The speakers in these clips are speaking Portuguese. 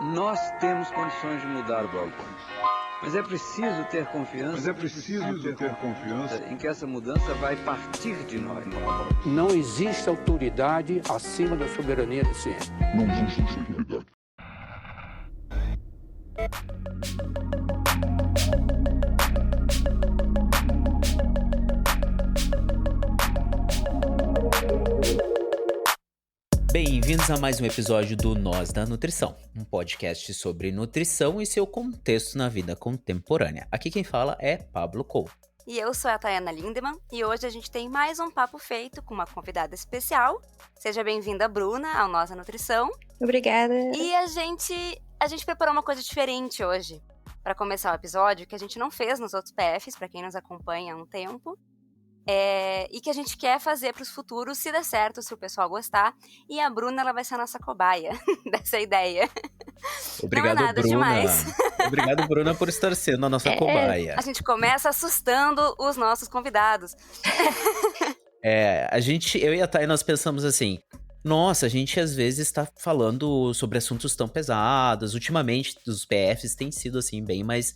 Nós temos condições de mudar o Balcão. Mas é preciso ter confiança. Em que essa mudança vai partir de nós. Não existe autoridade acima da soberania da ciência. Não existe autoridade. Bem-vindos a mais um episódio do Nós da Nutrição, um podcast sobre nutrição e seu contexto na vida contemporânea. Aqui quem fala é Pablo Couto. E eu sou a Tayana Lindemann e hoje a gente tem mais um papo feito com uma convidada especial. Seja bem-vinda, Bruna, ao Nós da Nutrição. Obrigada. E a gente preparou uma coisa diferente hoje para começar o episódio, que a gente não fez nos outros PFs, para quem nos acompanha há um tempo. E que a gente quer fazer para os futuros, se der certo, se o pessoal gostar. E a Bruna, ela vai ser a nossa cobaia dessa ideia. Obrigado, não é nada Bruna. Demais. Obrigado, Bruna, por estar sendo a nossa cobaia. A gente começa assustando os nossos convidados. Eu e a Thay, nós pensamos assim... Nossa, a gente às vezes está falando sobre assuntos tão pesados. Ultimamente, os PFs têm sido assim, bem mais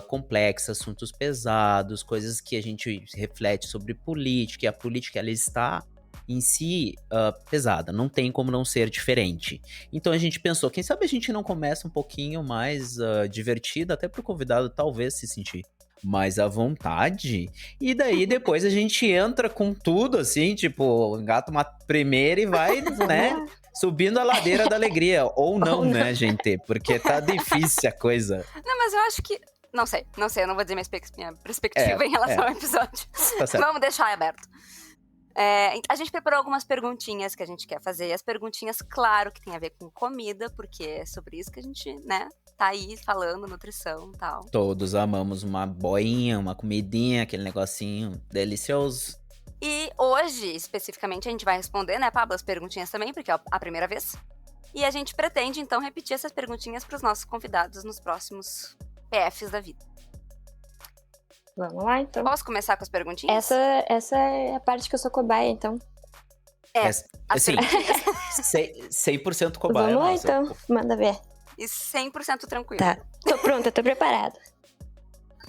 complexos, assuntos pesados, coisas que a gente reflete sobre política. E a política, ela está em si pesada, não tem como não ser diferente. Então a gente pensou, quem sabe a gente não começa um pouquinho mais divertido, até para o convidado talvez se sentir mais à vontade, e daí depois a gente entra com tudo, assim, tipo, engata uma primeira e vai, né, subindo a ladeira da alegria, ou não, né, gente, porque tá difícil a coisa. Não, mas eu acho que, não sei, eu não vou dizer minha perspectiva em relação ao episódio. Tá certo. Vamos deixar aberto. A gente preparou algumas perguntinhas que a gente quer fazer, e as perguntinhas, claro, que tem a ver com comida, porque é sobre isso que a gente, né, tá aí falando, nutrição e tal. Todos amamos uma boinha, uma comidinha, aquele negocinho delicioso. E hoje, especificamente, a gente vai responder, né, Pablo, as perguntinhas também, porque é a primeira vez. E a gente pretende, então, repetir essas perguntinhas pros nossos convidados nos próximos PFs da vida. Vamos lá, então. Posso começar com as perguntinhas? Essa é a parte que eu sou cobaia, então. Assim, 100% cobaia. Vamos lá, nossa. então. Manda ver. E 100% tranquilo. Tá. Tô pronta, tô preparada.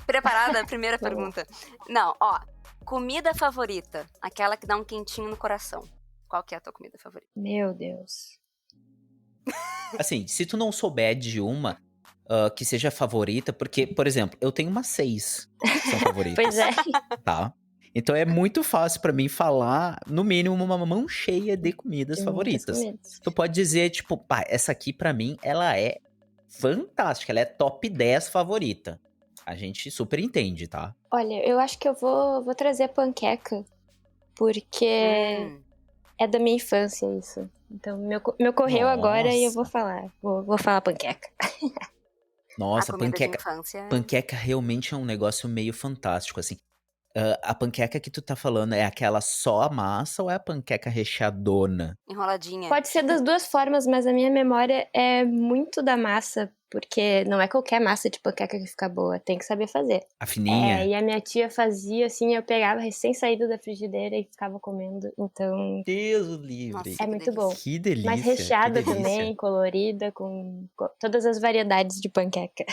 Preparada? Primeira pergunta. Não, ó. Comida favorita. Aquela que dá um quentinho no coração. Qual que é a tua comida favorita? Meu Deus. Assim, se tu não souber de uma que seja favorita, porque, por exemplo, eu tenho umas 6 que são favoritas. Pois é. Tá? Então é muito fácil pra mim falar, no mínimo, uma mão cheia de comidas Tem favoritas. muitas comidas. Tu pode dizer, tipo, pá, essa aqui pra mim, ela é fantástica, ela é top 10 favorita. A gente super entende, tá? Olha, eu acho que eu vou trazer panqueca, porque é da minha infância isso. Então, me ocorreu agora e eu vou falar. Vou falar panqueca. Nossa, a comida de infância. panqueca realmente é um negócio meio fantástico, assim. A panqueca que tu tá falando é aquela só a massa ou é a panqueca recheadona? Enroladinha. Pode ser das duas formas, mas a minha memória é muito da massa, porque não é qualquer massa de panqueca que fica boa, tem que saber fazer. A fininha? E a minha tia fazia assim, eu pegava recém-saído da frigideira e ficava comendo, então... Deus o livre. Nossa, É muito bom. Que delícia. Mas recheada que delícia. também, colorida, com todas as variedades de panqueca.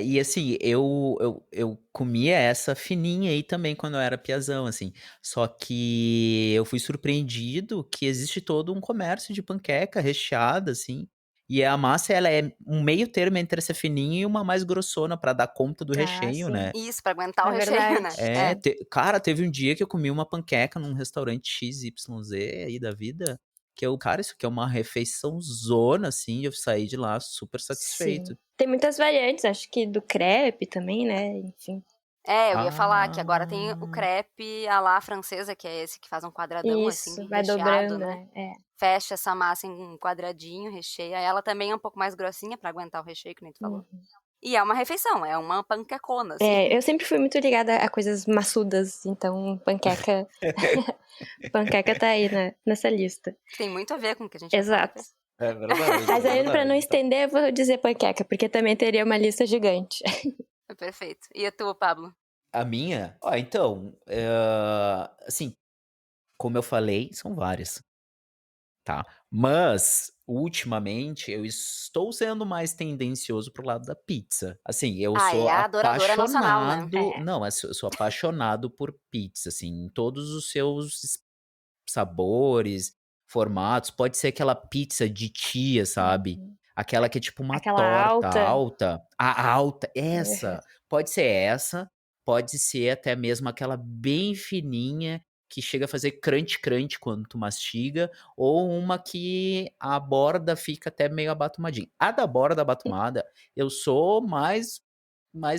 E assim, eu comia essa fininha aí também quando eu era piazão, assim. Só que eu fui surpreendido que existe todo um comércio de panqueca recheada, assim. E a massa, ela é um meio termo entre essa fininha e uma mais grossona pra dar conta do recheio, sim. né? Isso, pra aguentar o É recheio, né? verdade. Cara, teve um dia que eu comi uma panqueca num restaurante XYZ aí da vida, que isso aqui é uma refeição zona, assim, e eu saí de lá super satisfeito. Sim. Tem muitas variantes, acho que do crepe também, né? Enfim. Eu ia falar que agora tem o crepe à la francesa, que é esse que faz um quadradão, Isso, assim, vai recheado, dobrando, né? né? Fecha essa massa em um quadradinho, recheia. Ela também é um pouco mais grossinha pra aguentar o recheio, que nem tu falou. E é uma refeição, é uma panquecona, assim. Eu sempre fui muito ligada a coisas maçudas, então panqueca panqueca tá aí nessa lista. Tem muito a ver com o que a gente vai Exato. É verdade. Mas aí, pra não estender, eu vou dizer panqueca, porque também teria uma lista gigante. Perfeito. E a tua, Pablo? A minha? Então, assim, como eu falei, são várias. tá? Mas, ultimamente, eu estou sendo mais tendencioso pro lado da pizza. Assim, eu É sou a adoradora nacional, né? apaixonado. Não, eu sou apaixonado por pizza, assim, em todos os seus sabores, formatos. Pode ser aquela pizza de tia, sabe? Uhum. Aquela que é tipo uma Aquela torta alta. alta. A alta, essa. Pode ser essa, pode ser até mesmo aquela bem fininha que chega a fazer crunch crunch quando tu mastiga, ou uma que a borda fica até meio abatumadinha. A da borda abatumada, eu sou mais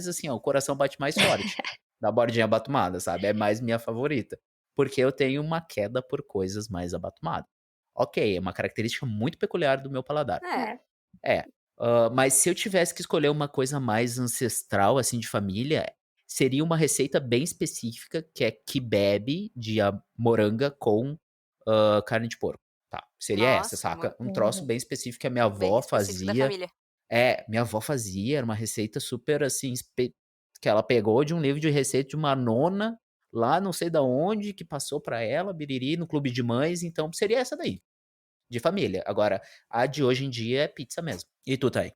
assim, ó, o coração bate mais forte da bordinha abatumada, sabe? É mais minha favorita. Porque eu tenho uma queda por coisas mais abatumadas. Ok, é uma característica muito peculiar do meu paladar. É. É. Mas se eu tivesse que escolher uma coisa mais ancestral, assim, de família, seria uma receita bem específica, que é kebab de moranga com carne de porco. Tá, seria essa, Nossa, saca? Um troço Uhum. bem específico que a minha bem avó específico da fazia. família. Minha avó fazia, era uma receita super, assim, que ela pegou de um livro de receita de uma nona, lá não sei da onde, que passou pra ela, biriri, no clube de mães, então seria essa daí, de família. Agora, a de hoje em dia é pizza mesmo. E tu, Thay?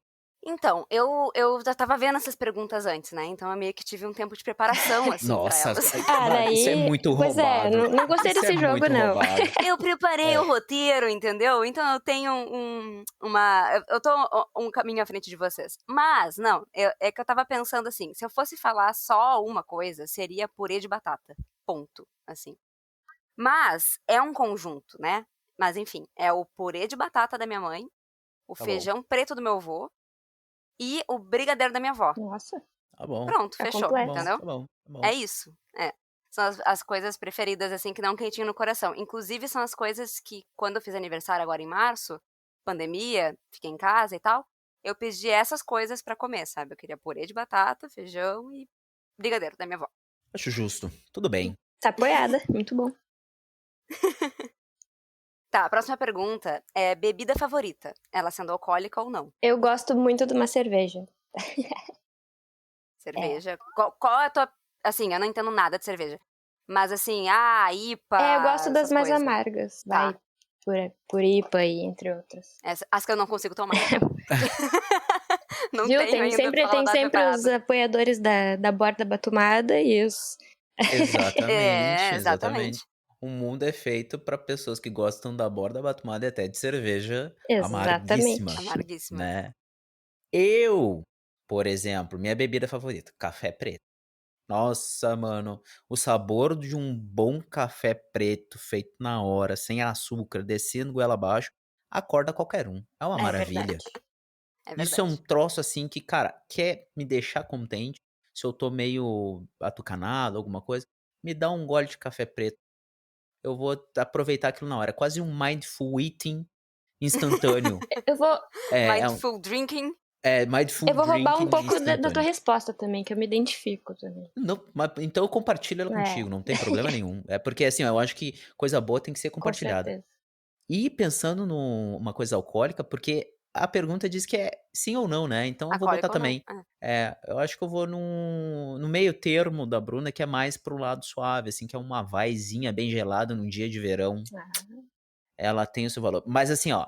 Então, eu já tava vendo essas perguntas antes, né? Então eu meio que tive um tempo de preparação, assim, pra Nossa, elas. mano, isso é Daí. muito Pois é, roubado. não gostei Isso é desse jogo, muito não. roubado. Eu preparei É. o roteiro, entendeu? Então eu tenho uma. Eu tô um caminho à frente de vocês. Mas, não, é que eu tava pensando assim: se eu fosse falar só uma coisa, seria purê de batata. Ponto. Assim. Mas é um conjunto, né? Mas enfim, é o purê de batata da minha mãe, o Tá bom, feijão preto do meu avô e o brigadeiro da minha avó. Nossa, tá bom, Pronto, tá fechou, tá completo. bom, entendeu? tá bom, tá bom. É isso. É. São as coisas preferidas, assim, que dão um quentinho no coração. Inclusive, são as coisas que, quando eu fiz aniversário agora em março, pandemia, fiquei em casa e tal, eu pedi essas coisas pra comer, sabe? Eu queria purê de batata, feijão e brigadeiro da minha avó. Acho justo. Tudo bem. Tá apoiada, muito bom. Tá, a próxima pergunta é bebida favorita, ela sendo alcoólica ou não. Eu gosto muito de uma cerveja. Cerveja. Qual é a tua... Assim, eu não entendo nada de cerveja. Mas assim, IPA, Eu gosto das essas mais coisas. amargas. Tá. Vai por IPA e entre outras. As que eu não consigo tomar. Não Viu? tenho Tem ainda sempre paladar os apoiadores da borda batumada e os. Exatamente, exatamente. Exatamente. O mundo é feito para pessoas que gostam da borda batumada e até de cerveja amarguíssima, Exatamente. Amarguíssima. né? Eu, por exemplo, minha bebida favorita, café preto. Nossa, mano, o sabor de um bom café preto feito na hora, sem açúcar, descendo goela abaixo, acorda qualquer um. É uma É maravilha. verdade. É Isso é um verdade. troço assim que, cara, quer me deixar contente. Se eu tô meio atucanado, alguma coisa, me dá um gole de café preto. Eu vou aproveitar aquilo na hora. É quase um mindful eating instantâneo. Eu vou, Mindful drinking. Mindful eu vou roubar um drinking pouco da tua instantâneo. resposta também, que eu me identifico também. Não, então eu compartilho ela É, contigo, não tem problema nenhum. É porque assim, ó, eu acho que coisa boa tem que ser com compartilhada. certeza. E pensando numa coisa alcoólica, porque a pergunta diz que é sim ou não, né? Então eu vou botar Alcoólico ou não. também. Eu acho que eu vou no meio termo da Bruna, que é mais pro lado suave, assim, que é uma vaizinha bem gelada num dia de verão. Ah, Ela tem o seu valor. Mas assim, ó,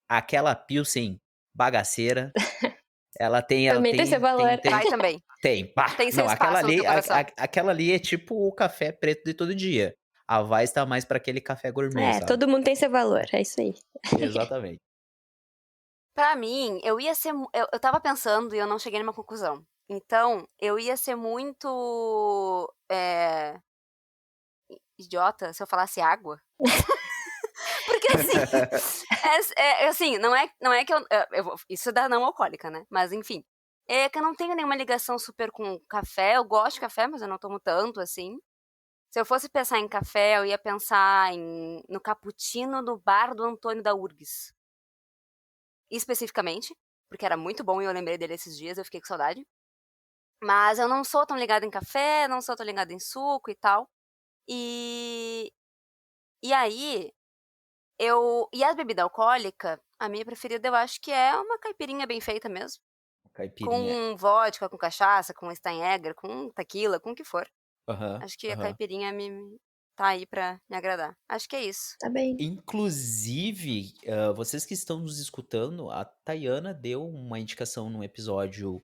aquela Pilsen bagaceira, ela tem, também tem seu valor. Vai também. tem, pá. Tem seu Não, aquela espaço no ali, teu coração. aquela ali é tipo o café preto de todo dia. A Vaz tá mais pra aquele café gourmet, É, sabe? todo mundo tem seu valor, é isso aí. Exatamente. Pra mim, eu ia ser... Eu tava pensando e eu não cheguei numa conclusão. Então, eu ia ser muito... idiota se eu falasse água. Porque assim, não é que isso dá não alcoólica, né? Mas enfim, é que eu não tenho nenhuma ligação super com café. Eu gosto de café, mas eu não tomo tanto assim. Se eu fosse pensar em café, eu ia pensar no cappuccino no bar do Antônio da Urgues. Especificamente, porque era muito bom e eu lembrei dele esses dias, eu fiquei com saudade. Mas eu não sou tão ligada em café, não sou tão ligada em suco e tal. E aí, e a bebida alcoólica, a minha preferida eu acho que é uma caipirinha bem feita mesmo. Caipirinha. Com vodka, com cachaça, com Steinegger, com tequila, com o que for. Aham, Acho que a aham. caipirinha tá aí pra me agradar. Acho que é isso. Tá bem. Inclusive, vocês que estão nos escutando, a Tayana deu uma indicação num episódio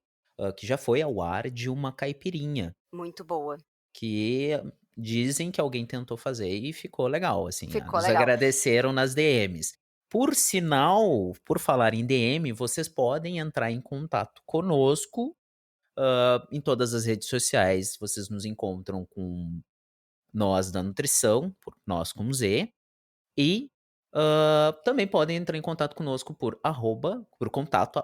que já foi ao ar de uma caipirinha, Muito boa. que dizem que alguém tentou fazer e ficou legal, assim. Ficou Nos legal. agradeceram nas DMs. Por sinal, por falar em DM, vocês podem entrar em contato conosco em todas as redes sociais. Vocês nos encontram com Nós da Nutrição, por Nós com Z, e também podem entrar em contato conosco por contato,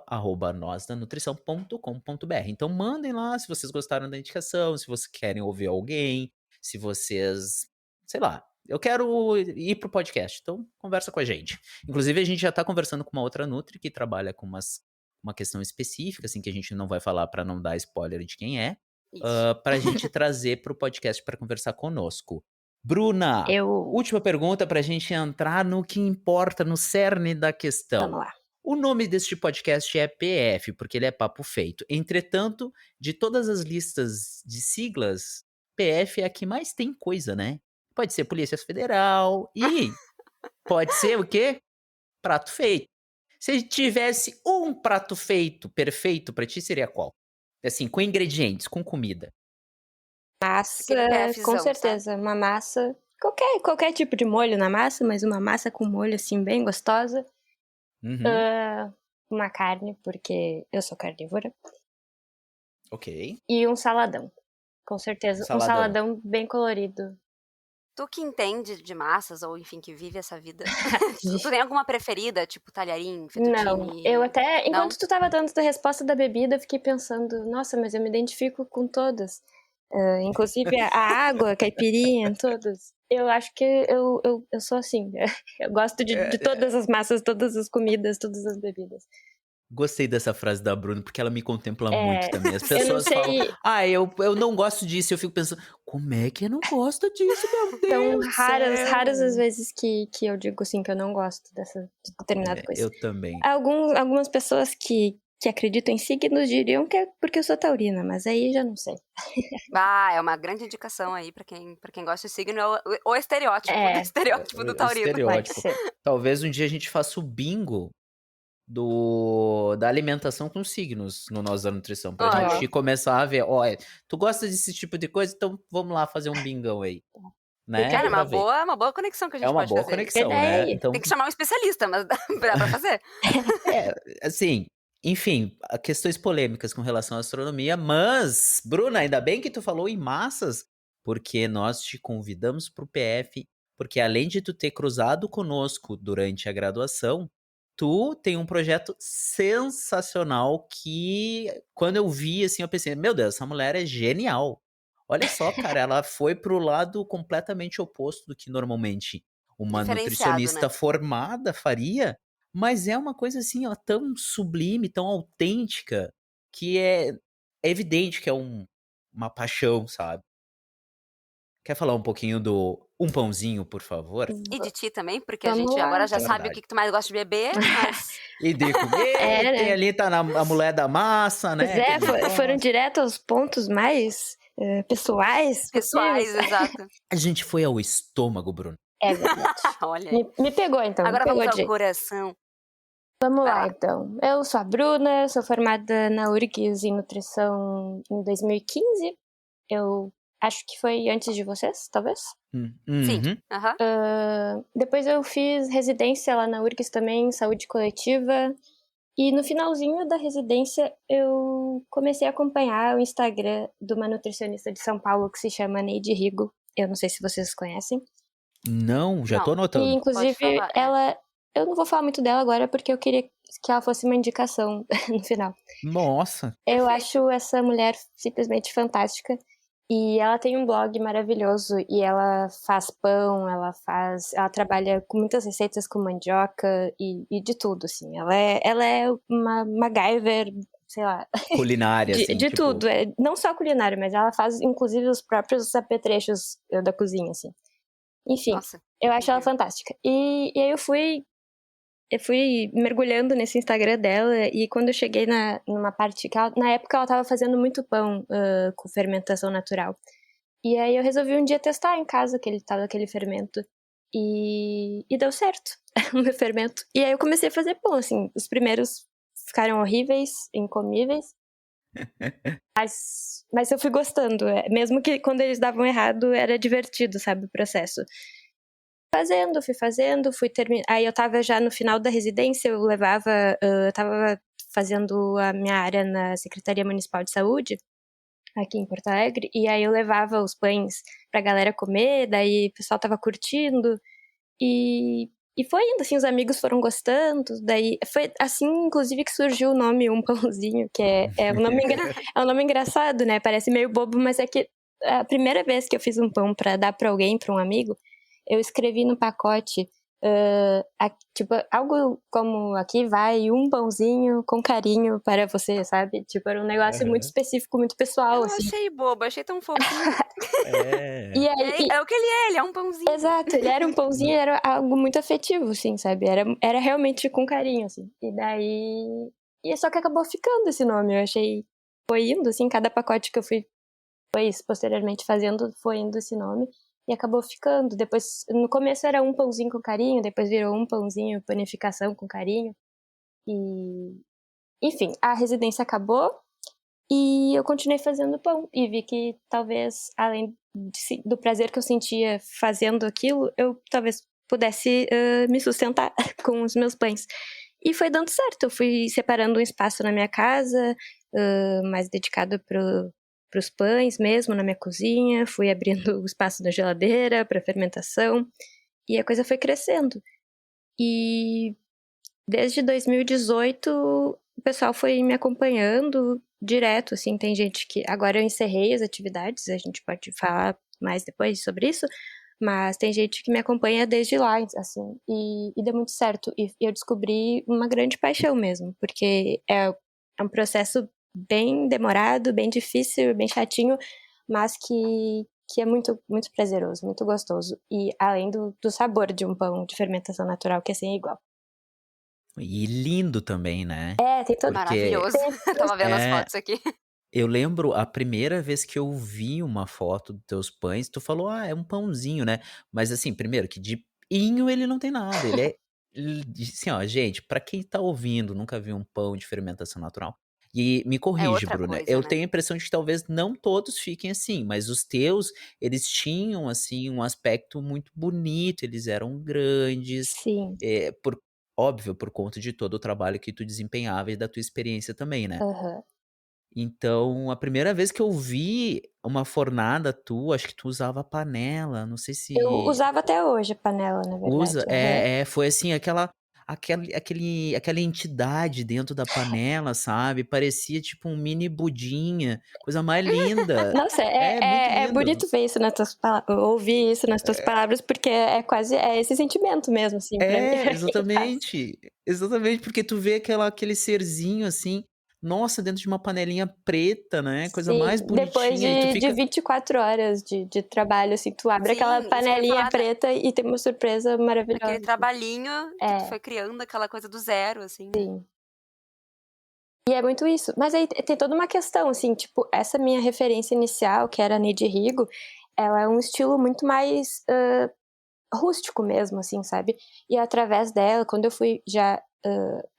@nozdanutrição.com.br. Então mandem lá se vocês gostaram da indicação, se vocês querem ouvir alguém, se vocês, sei lá, eu quero ir pro podcast, então conversa com a gente. Inclusive a gente já tá conversando com uma outra Nutri que trabalha com uma questão específica, assim, que a gente não vai falar para não dar spoiler de quem é, Isso. pra gente trazer pro podcast para conversar conosco. Bruna, última pergunta pra gente entrar no que importa, no cerne da questão. Vamos lá. O nome deste podcast é PF, porque ele é papo feito. Entretanto, de todas as listas de siglas, PF é a que mais tem coisa, né? Pode ser Polícia Federal e pode ser o quê? Prato feito. Se tivesse um prato feito perfeito pra ti, seria qual? Assim, com ingredientes, com comida. Massa, Aquele PFzão, com certeza. Uma massa. Qualquer tipo de molho na massa, mas uma massa com molho, assim, bem gostosa. Uhum. Uma carne, porque eu sou carnívora. Ok. E um saladão. Com certeza. Um saladão bem colorido. Tu que entende de massas, ou enfim, que vive essa vida, tu tem alguma preferida? Tipo talharim, fettuccine? Não, eu até... Enquanto Não? tu tava dando a resposta da bebida, eu fiquei pensando, nossa, mas eu me identifico com todas. Inclusive a água, a caipirinha, todas. Eu acho que eu sou assim. Eu gosto de todas as massas, todas as comidas, todas as bebidas. Gostei dessa frase da Bruna, porque ela me contempla muito também. As Eu não pessoas sei. falam, eu não gosto disso. Eu fico pensando, como é que eu não gosto disso, meu Deus? São raras as vezes que eu digo assim que eu não gosto dessa de determinada coisa. Eu também. Algumas pessoas que acreditam em signos diriam que é porque eu sou taurina, mas aí já não sei. É uma grande indicação aí pra quem gosta de signo, o estereótipo, o estereótipo do taurino. Estereótipo. Pode ser. Talvez um dia a gente faça o bingo da alimentação com signos no Nós da Nutrição. Pra gente começar a ver, olha, tu gosta desse tipo de coisa? Então vamos lá fazer um bingão aí. Né? Cara, é uma boa conexão que a gente pode fazer. É uma boa conexão, né? Então, tem que chamar um especialista, mas dá pra fazer. Assim, enfim, questões polêmicas com relação à astronomia, mas, Bruna, ainda bem que tu falou em massas, porque nós te convidamos pro PF, porque além de tu ter cruzado conosco durante a graduação, tu tem um projeto sensacional que, quando eu vi, assim, eu pensei, meu Deus, essa mulher é genial. Olha só, cara, ela foi pro lado completamente oposto do que normalmente uma nutricionista formada faria, mas é uma coisa assim, ó, tão sublime, tão autêntica, que é evidente que é uma paixão, sabe? Quer falar um pouquinho do Um Pãozinho, por favor? E de ti também, porque Vamos a gente lá. agora já É sabe verdade. o que tu mais gosta de beber, mas... E de comer, né? tem ali, tá a mulher da massa, né? Pois foram direto aos pontos mais pessoais. Pessoais, exato. A gente foi ao estômago, Bruno. É verdade. Olha aí. Me pegou, então. Agora me pegou vamos ao coração. Vamos lá, então. Eu sou a Bruna, sou formada na URGS em nutrição em 2015. Eu acho que foi antes de vocês, talvez? Sim. Depois eu fiz residência lá na URGS também, em saúde coletiva. E no finalzinho da residência, eu comecei a acompanhar o Instagram de uma nutricionista de São Paulo que se chama Neide Rigo. Eu não sei se vocês conhecem. Não, já tô anotando. E, inclusive, ela... Eu não vou falar muito dela agora, porque eu queria que ela fosse uma indicação no final. Nossa! Eu acho essa mulher simplesmente fantástica. E ela tem um blog maravilhoso. E ela faz pão, ela trabalha com muitas receitas com mandioca e de tudo, assim. Ela é uma MacGyver, sei lá. Culinária, assim. De tudo. Não só culinária, mas ela faz, inclusive, os próprios apetrechos da cozinha, assim. Enfim, eu acho ela fantástica. E aí eu fui mergulhando nesse Instagram dela, e quando eu cheguei numa parte que na época ela tava fazendo muito pão com fermentação natural. E aí eu resolvi um dia testar em casa aquele tal daquele fermento. E deu certo o meu fermento. E aí eu comecei a fazer pão, assim. Os primeiros ficaram horríveis, incomíveis. Mas eu fui gostando. Mesmo que quando eles davam errado, era divertido, sabe, o processo. Fui fazendo, fui terminar. Aí eu tava já no final da residência, eu tava fazendo a minha área na Secretaria Municipal de Saúde, aqui em Porto Alegre, e aí eu levava os pães pra galera comer, daí o pessoal tava curtindo, e foi indo, assim, os amigos foram gostando, daí foi assim, inclusive, que surgiu o nome Um Pãozinho, que é um nome engraçado, né, parece meio bobo, mas é que a primeira vez que eu fiz um pão pra dar pra alguém, pra um amigo, eu escrevi no pacote, tipo, algo como aqui vai um pãozinho com carinho para você, sabe? Tipo, era um negócio muito específico, muito pessoal, Eu não assim. achei bobo, achei tão fofinho. E aí, É o que ele é um pãozinho. exato, ele era um pãozinho, era algo muito afetivo, assim, sabe? Era realmente com carinho, assim. E daí... E só que acabou ficando esse nome, eu achei... Foi indo, assim, cada pacote que eu fui posteriormente fazendo, foi indo esse nome. E acabou ficando. Depois, no começo era um pãozinho com carinho, depois virou um pãozinho panificação com carinho. E... Enfim, a residência acabou e eu continuei fazendo pão. E vi que talvez, além do prazer que eu sentia fazendo aquilo, eu talvez pudesse me sustentar com os meus pães. E foi dando certo. Eu fui separando um espaço na minha casa, mais dedicado para os pães mesmo, na minha cozinha. Fui abrindo o espaço da geladeira para fermentação. E a coisa foi crescendo. E desde 2018, o pessoal foi me acompanhando direto, assim, tem gente que... Agora eu encerrei as atividades, a gente pode falar mais depois sobre isso, mas tem gente que me acompanha desde lá, assim, e deu muito certo. E eu descobri uma grande paixão mesmo, porque é um processo bem demorado, bem difícil, bem chatinho, mas que é muito, muito prazeroso, muito gostoso. E além do sabor de um pão de fermentação natural, que é sem igual. E lindo também, né? Tem todo... Maravilhoso. Tava vendo as fotos aqui. Eu lembro a primeira vez que eu vi uma foto dos teus pães, tu falou, é um pãozinho, né? Mas assim, primeiro que de pinho ele não tem nada, ele é... Assim, ó, gente, pra quem tá ouvindo, nunca viu um pão de fermentação natural, e me É corrige, outra Bruna, coisa, eu né? tenho a impressão de que talvez não todos fiquem assim, mas os teus, eles tinham, assim, um aspecto muito bonito, eles eram grandes, Sim. óbvio, por conta de todo o trabalho que tu desempenhava e da tua experiência também, né? Aham. Então, a primeira vez que eu vi uma fornada tua, acho que tu usava panela, não sei Eu se usava até hoje panela, na verdade. usa, Aham. foi assim, aquela entidade dentro da panela, sabe? Parecia tipo um mini budinha, coisa mais linda. Nossa, É muito é lindo. bonito ver isso nas tuas palavras, ouvir isso nas tuas palavras, porque é quase esse sentimento mesmo, assim, pra mim, pra quem faz. Exatamente, porque tu vê aquele serzinho assim, nossa, dentro de uma panelinha preta, né? Coisa Sim, mais depois bonitinha, e tu de fica 24 horas de trabalho, assim, tu abre aquela Sim, isso que eu ia panelinha falar, preta e tem uma surpresa maravilhosa. aquele trabalhinho que tu É, foi criando aquela coisa do zero, assim, né? sim. E é muito isso. Mas aí tem toda uma questão, assim, tipo, essa minha referência inicial, que era a Neide Rigo, ela é um estilo muito mais rústico mesmo, assim, sabe? E através dela, quando eu fui já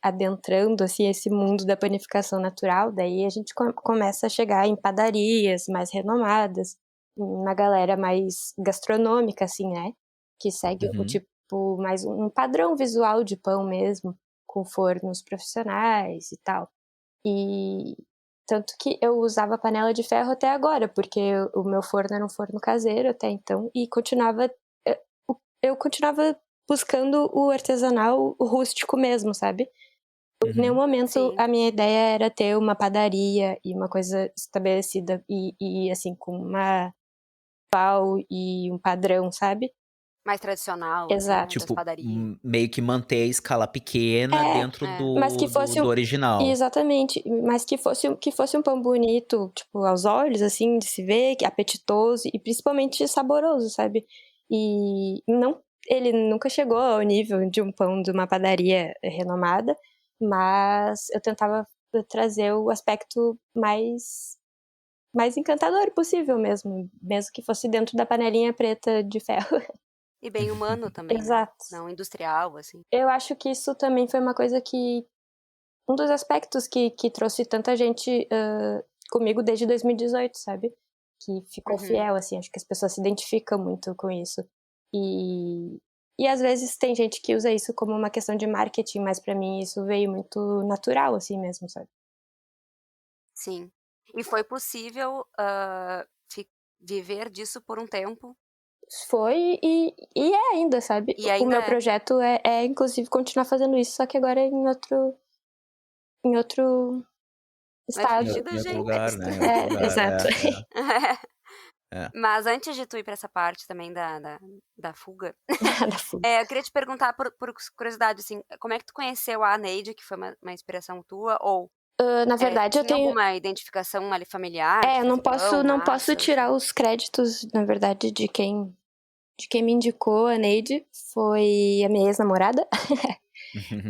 adentrando, assim, esse mundo da panificação natural, daí a gente começa a chegar em padarias mais renomadas, na galera mais gastronômica, assim, né? Que segue o Uhum. tipo, mais um padrão visual de pão mesmo, com fornos profissionais e tal. E tanto que eu usava panela de ferro até agora, porque o meu forno era um forno caseiro até então, e eu continuava buscando o artesanal, o rústico mesmo, sabe? Em nenhum Uhum. momento Sim. a minha ideia era ter uma padaria e uma coisa estabelecida e assim, com uma pau e um padrão, sabe? Mais tradicional, assim, né? Exato. Das Tipo, padarias. meio que manter a escala pequena dentro Mas que fosse do original. exatamente, mas que fosse um pão bonito, tipo, aos olhos, assim, de se ver, que apetitoso e principalmente saboroso, sabe? E não, ele nunca chegou ao nível de um pão de uma padaria renomada, mas eu tentava trazer o aspecto mais mais encantador possível mesmo que fosse dentro da panelinha preta de ferro. E bem humano também, né? Exato. Não industrial, assim. Eu acho que isso também foi uma coisa que... Um dos aspectos que trouxe tanta gente comigo desde 2018, sabe? Que ficou fiel, assim. Acho que as pessoas se identificam muito com isso. E às vezes tem gente que usa isso como uma questão de marketing, mas pra mim isso veio muito natural, assim mesmo, sabe? Sim. E foi possível viver disso por um tempo. Foi e é ainda, sabe? E ainda o meu é. projeto é, inclusive, continuar fazendo isso, só que agora é em outro estado. fugido, Em outro gente. lugar, né? Em outro lugar. Exato. É. Mas antes de tu ir pra essa parte também da fuga, Da fuga. eu queria te perguntar, por curiosidade, assim, como é que tu conheceu a Neide, que foi uma inspiração tua? Ou Na verdade, eu tinha tenho... alguma identificação ali familiar? eu não posso posso tirar os créditos, na verdade, de quem me indicou a Neide. Foi a minha ex-namorada.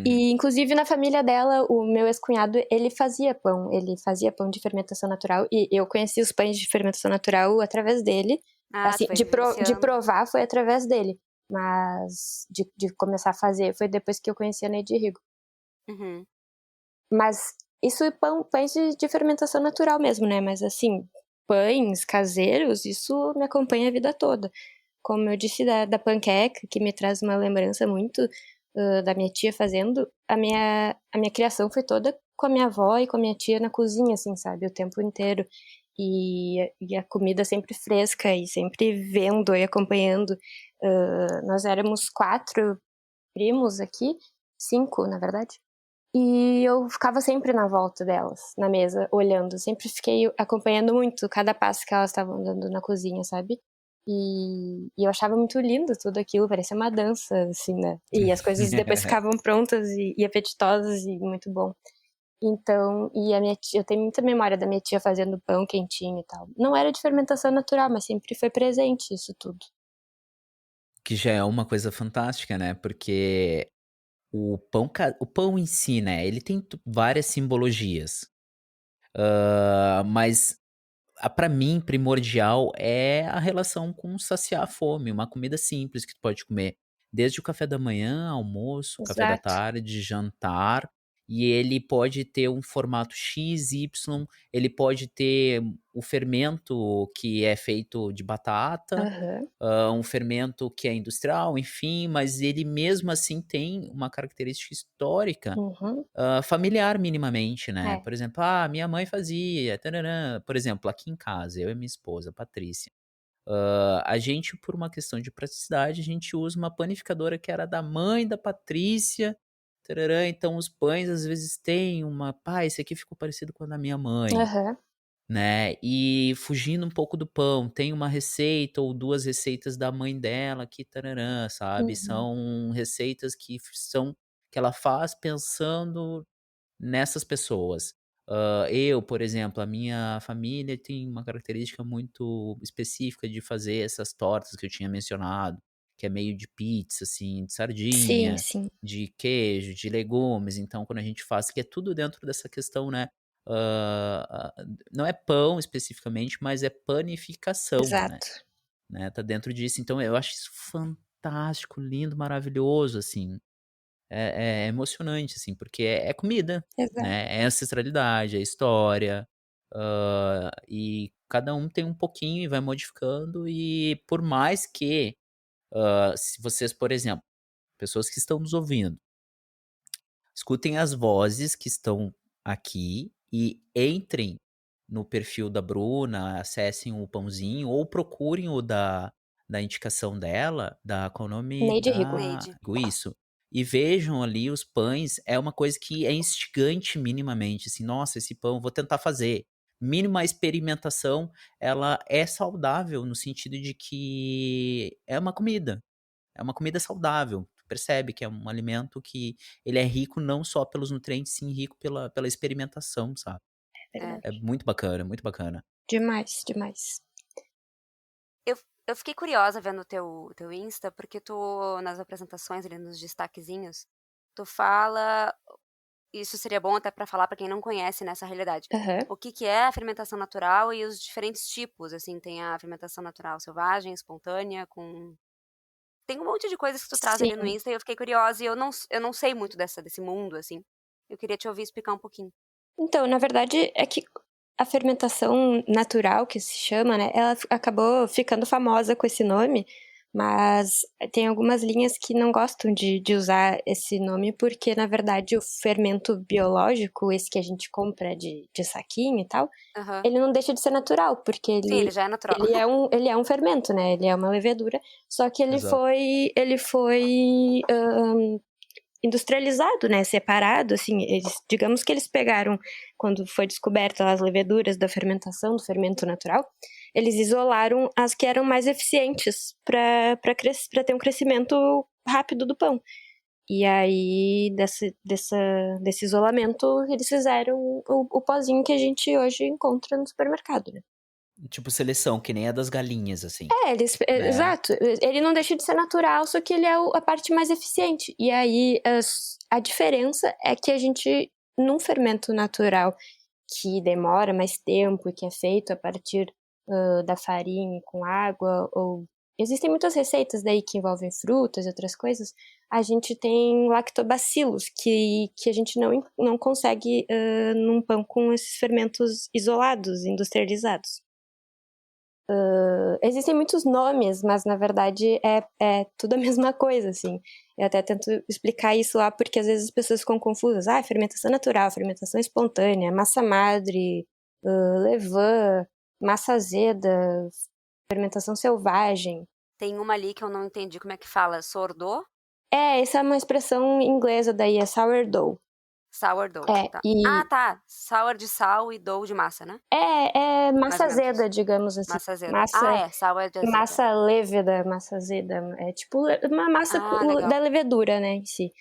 E, inclusive, na família dela, o meu ex-cunhado, ele fazia pão de fermentação natural, e eu conheci os pães de fermentação natural através dele. Assim, de provar foi através dele, mas de começar a fazer foi depois que eu conheci a Neide Rigo. Uhum. Mas isso é pães de fermentação natural mesmo, né? Mas assim, pães caseiros, isso me acompanha a vida toda. Como eu disse da panqueca, que me traz uma lembrança muito da minha tia fazendo, a minha criação foi toda com a minha avó e com a minha tia na cozinha, assim, sabe? O tempo inteiro. E a comida sempre fresca e sempre vendo e acompanhando. Nós éramos 4 primos aqui, 5, na verdade. E eu ficava sempre na volta delas, na mesa, olhando. Sempre fiquei acompanhando muito cada passo que elas estavam dando na cozinha, sabe? E eu achava muito lindo tudo aquilo, parecia uma dança, assim, né? E as coisas depois ficavam prontas e apetitosas e muito bom. Então, e a minha tia, eu tenho muita memória da minha tia fazendo pão quentinho e tal. Não era de fermentação natural, mas sempre foi presente isso tudo. Que já é uma coisa fantástica, né? Porque o pão em si, né? Ele tem várias simbologias. Mas pra mim, primordial é a relação com saciar a fome. Uma comida simples que tu pode comer desde o café da manhã, almoço, café da Exato. tarde, jantar. E ele pode ter um formato X, Y, ele pode ter o fermento que é feito de batata, um fermento que é industrial, enfim, mas ele mesmo assim tem uma característica histórica Uhum. familiar minimamente, né? É. Por exemplo, minha mãe fazia, tararã. Por exemplo, aqui em casa, eu e minha esposa, Patrícia, a gente, por uma questão de praticidade, a gente usa uma panificadora que era da mãe da Patrícia, tararã. Então os pães às vezes têm esse aqui ficou parecido com a da minha mãe, Aham. né? E fugindo um pouco do pão, tem uma receita ou 2 receitas da mãe dela que tararã, sabe? Uhum. São receitas que ela faz pensando nessas pessoas. Eu, por exemplo, a minha família tem uma característica muito específica de fazer essas tortas que eu tinha mencionado, que é meio de pizza, assim, de Sim, sardinha, sim. de queijo, de legumes. Então, quando a gente faz, que é tudo dentro dessa questão, né? Não é pão especificamente, mas é panificação, Exato. né? Tá dentro disso. Então, eu acho isso fantástico, lindo, maravilhoso, assim. É emocionante, assim, porque é comida, Exato. né, é ancestralidade, é história, e cada um tem um pouquinho e vai modificando, e por mais que, se vocês, por exemplo, pessoas que estão nos ouvindo, escutem as vozes que estão aqui e entrem no perfil da Bruna, acessem o Pãozinho ou procurem o da indicação dela, qual é o nome Neide Rigo. Neide. isso. E vejam ali os pães, é uma coisa que é instigante minimamente, assim, nossa, esse pão, vou tentar fazer. Mínima experimentação, ela é saudável no sentido de que é uma comida saudável. Tu percebe que é um alimento que ele é rico não só pelos nutrientes, sim rico pela experimentação, sabe? É muito bacana, muito bacana. Demais, demais. Eu fiquei curiosa vendo o teu Insta, porque tu, nas apresentações ali, nos destaquezinhos, tu fala isso seria bom até para falar para quem não conhece nessa realidade. Aham. O que é a fermentação natural e os diferentes tipos, assim, tem a fermentação natural selvagem, espontânea, com... Tem um monte de coisas que tu traz ali no Sim. Insta e eu fiquei curiosa e eu não sei muito desse mundo, assim. Eu queria te ouvir explicar um pouquinho. Então, na verdade, é que a fermentação natural, que se chama, né, ela acabou ficando famosa com esse nome, mas tem algumas linhas que não gostam de usar esse nome, porque, na verdade, o fermento biológico, esse que a gente compra de saquinho e tal, Aham. ele não deixa de ser natural, porque Sim, ele já é natural. ele é um fermento, né, ele é uma levedura, só que Exato. ele foi industrializado, né, separado, assim, digamos que eles pegaram, quando foi descoberta as leveduras da fermentação, do fermento natural, eles isolaram as que eram mais eficientes para ter um crescimento rápido do pão. E aí, desse isolamento, eles fizeram o pozinho que a gente hoje encontra no supermercado, né? Tipo seleção, que nem a das galinhas, assim. Né? Exato. Ele não deixa de ser natural, só que ele é a parte mais eficiente. E aí, a diferença é que a gente, num fermento natural que demora mais tempo e que é feito a partir da farinha com água, ou existem muitas receitas daí que envolvem frutas e outras coisas, a gente tem lactobacilos, que a gente não consegue num pão com esses fermentos isolados, industrializados. Existem muitos nomes, mas na verdade é tudo a mesma coisa, assim. Eu até tento explicar isso lá, porque às vezes as pessoas ficam confusas. Fermentação natural, fermentação espontânea, massa madre, levain, massa azeda, fermentação selvagem. Tem uma ali que eu não entendi como é que fala. Sourdough? Essa é uma expressão inglesa daí, é sourdough. Sourdough, tá. E Tá. Sour de sal e dough de massa, né? é Mais massa ou menos azeda, isso. digamos assim. Massa azeda. Sour de azeda. Massa leveda, massa azeda. É tipo uma massa Legal. da levedura, né, em si.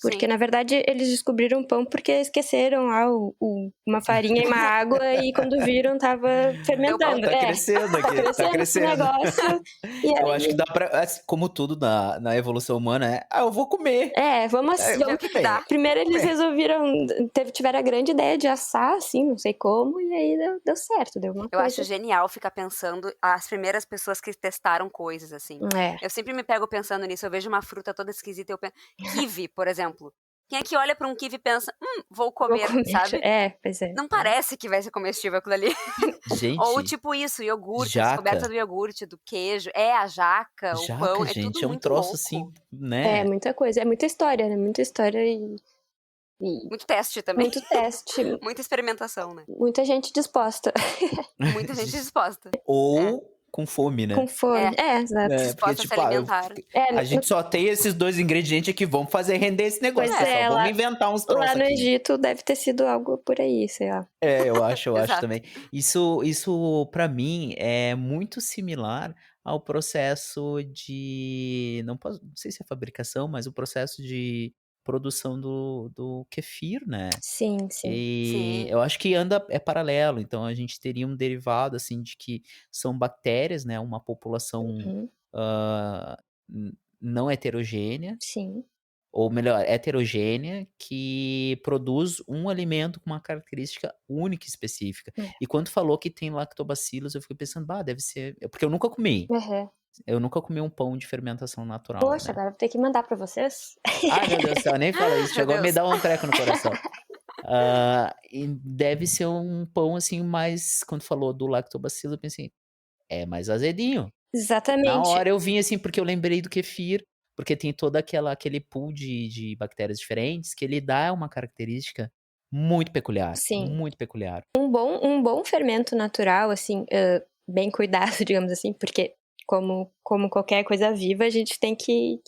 Porque, Sim. na verdade, eles descobriram pão porque esqueceram lá uma farinha e uma água e quando viram tava fermentando. Tá crescendo aqui, Tá crescendo esse negócio. E Eu aí, acho que dá pra, como tudo na evolução humana, eu vou comer. vamos ver o que dá. Primeiro eles resolveram, tiveram a grande ideia de assar, assim, não sei como, e aí deu certo, deu uma Eu coisa. acho genial ficar pensando as primeiras pessoas que testaram coisas, assim. Eu sempre me pego pensando nisso, eu vejo uma fruta toda esquisita, eu penso... Kiwi, por exemplo. Quem é que olha pra um kiwi e pensa, vou comer, sabe? Pois é. Não parece que vai ser comestível aquilo ali. Gente. Ou tipo isso, iogurte, jaca. a descoberta do iogurte, do queijo, a jaca, o pão, é gente, tudo é um muito troço louco. assim, né? É muita coisa, é muita história, né? Muita história e muito teste também. Muito teste. Muita experimentação, né? Muita gente disposta. Muita gente disposta. Ou com fome, né? Com fome. Exato. Disposta a se alimentar. A gente só tem esses dois ingredientes aqui, vamos fazer render esse negócio. Pois é, vamos inventar uns troços aqui. Lá no Egito deve ter sido algo por aí, sei lá. Eu acho também. Isso para mim é muito similar ao processo de... Não sei se é fabricação, mas o processo de produção do kefir, né? Sim. E eu acho que é paralelo, então a gente teria um derivado, assim, de que são bactérias, né? Uma população não heterogênea. Sim. Ou melhor, heterogênea, que produz um alimento com uma característica única e específica. E quando falou que tem lactobacilos, eu fiquei pensando, deve ser... Porque eu nunca comi. Eu nunca comi um pão de fermentação natural. Poxa, né? agora vou ter que mandar pra vocês. Ai, meu Deus do céu, nem fala isso. Chegou a me dar um treco no coração. E deve ser um pão, assim, mais... Quando falou do lactobacilo, eu pensei, mais azedinho. Exatamente. Na hora eu vim, assim, porque eu lembrei do kefir, porque tem todo aquele pool de bactérias diferentes que ele dá uma característica muito peculiar. Sim. Muito peculiar. Um bom fermento natural, assim, bem cuidado, digamos assim, porque como qualquer coisa viva, a gente tem que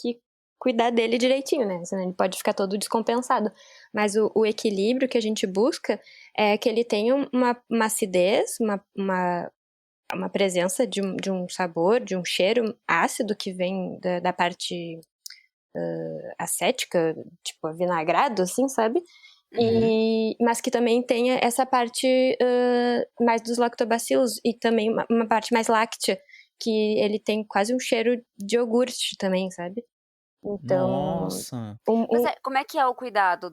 cuidar dele direitinho, né? Senão ele pode ficar todo descompensado. Mas o equilíbrio que a gente busca é que ele tenha uma acidez, uma presença de um sabor, de um cheiro ácido que vem da parte acética, tipo avinagrado, assim, sabe? Mas que também tenha essa parte mais dos lactobacilos e também uma parte mais láctea, que ele tem quase um cheiro de iogurte também, sabe? Então, Nossa! Mas como é que é o cuidado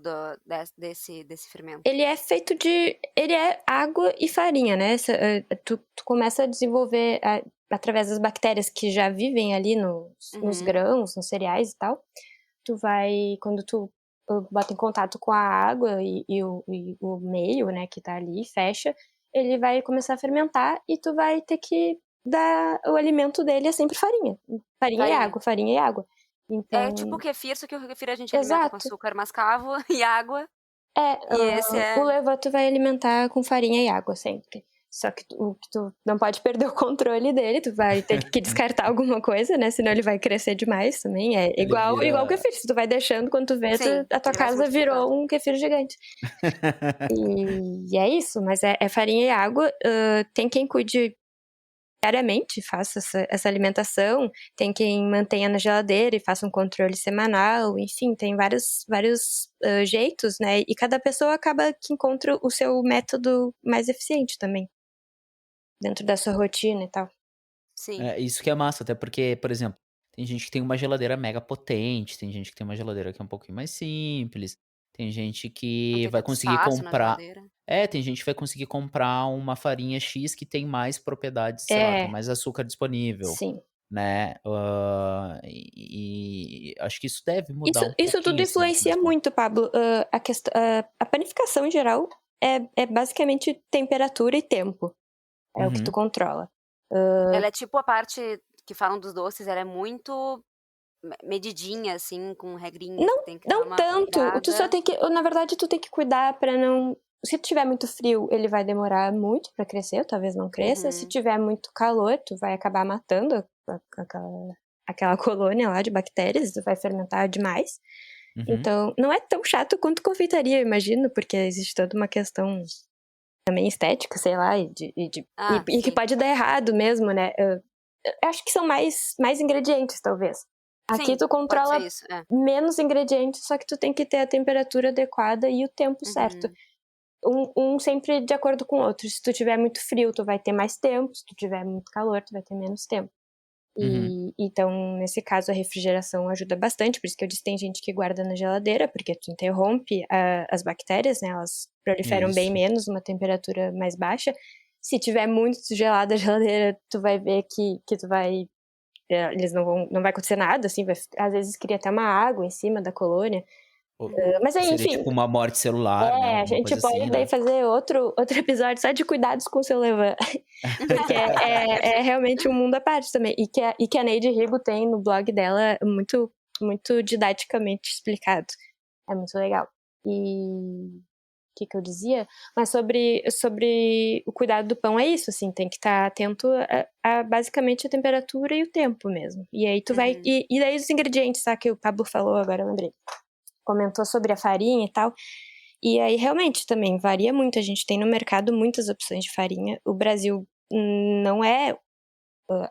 desse fermento? ele é feito ele é água e farinha, né? Tu começa a desenvolver através das bactérias que já vivem ali nos grãos, nos cereais e tal. Quando tu bota em contato com a água e o meio, né, que tá ali, fecha, ele vai começar a fermentar e tu vai ter que dar o alimento dele é sempre farinha. Farinha e água, farinha e água. Então, É tipo o kefir, só que o kefir a gente alimenta com exato. açúcar mascavo e água. E esse o levain tu vai alimentar com farinha e água sempre. Só que tu não pode perder o controle dele, tu vai ter que descartar alguma coisa, né? Senão ele vai crescer demais também. É igual o kefir, se tu vai deixando, quando tu vê, Sim, a tua ele vai se casa virou multiplicando. um kefir gigante. E é isso, mas é farinha e água. Tem quem cuide diariamente, faça essa alimentação, tem quem mantenha na geladeira e faça um controle semanal, enfim, tem vários jeitos, né? E cada pessoa acaba que encontra o seu método mais eficiente também, dentro da sua rotina e tal. Sim. Isso que é massa, até porque, por exemplo, tem gente que tem uma geladeira mega potente, tem gente que tem uma geladeira que é um pouquinho mais simples, tem gente Não que tem vai tanto conseguir espaço na comprar. geladeira. Tem gente que vai conseguir comprar uma farinha X que tem mais propriedades, sei lá, tem mais açúcar disponível, Sim. né? E acho que isso deve mudar um Isso tudo pouquinho, assim, no fim das influencia contas. muito, Pablo. A panificação em geral é basicamente temperatura e tempo. É o que tu controla. Ela é tipo a parte que falam dos doces, ela é muito medidinha, assim, com regrinhas que tem que dar Não uma tanto. Tu só cuidada. tem que. Na verdade, tu tem que cuidar pra não. Se tiver muito frio, ele vai demorar muito pra crescer, talvez não cresça. Se tiver muito calor, tu vai acabar matando aquela colônia lá de bactérias, tu vai fermentar demais. Então, não é tão chato quanto confeitaria, eu imagino, porque existe toda uma questão também estética, sei lá, e que pode dar errado mesmo, né? Eu acho que são mais ingredientes, talvez. Aqui Sim, tu controla pode ser isso, menos ingredientes, só que tu tem que ter a temperatura adequada e o tempo certo. Um sempre de acordo com o outro. Se tu tiver muito frio, tu vai ter mais tempo. Se tu tiver muito calor, tu vai ter menos tempo. Então, nesse caso, a refrigeração ajuda bastante. Por isso que eu disse que tem gente que guarda na geladeira, porque tu interrompe as bactérias, né? Elas proliferam bem menos, uma temperatura mais baixa. Se tiver muito gelada a geladeira, tu vai ver que tu vai... Eles não vai acontecer nada, assim, às vezes cria até uma água em cima da colônia. Mas aí, Seria enfim. tipo uma morte celular, né? A Alguma gente coisa pode assim, daí né? fazer outro episódio só de cuidados com o seu levain. Porque é realmente um mundo à parte também. E que a Neide Rigo tem no blog dela muito, muito didaticamente explicado. É muito legal. E o que eu dizia? Mas sobre o cuidado do pão é isso, assim, tem que estar atento a basicamente a temperatura e o tempo mesmo. E aí tu vai... E daí os ingredientes, tá? Que o Pablo falou agora, eu lembrei. Comentou sobre a farinha e tal. E aí realmente também varia muito. A gente tem no mercado muitas opções de farinha. O Brasil não é...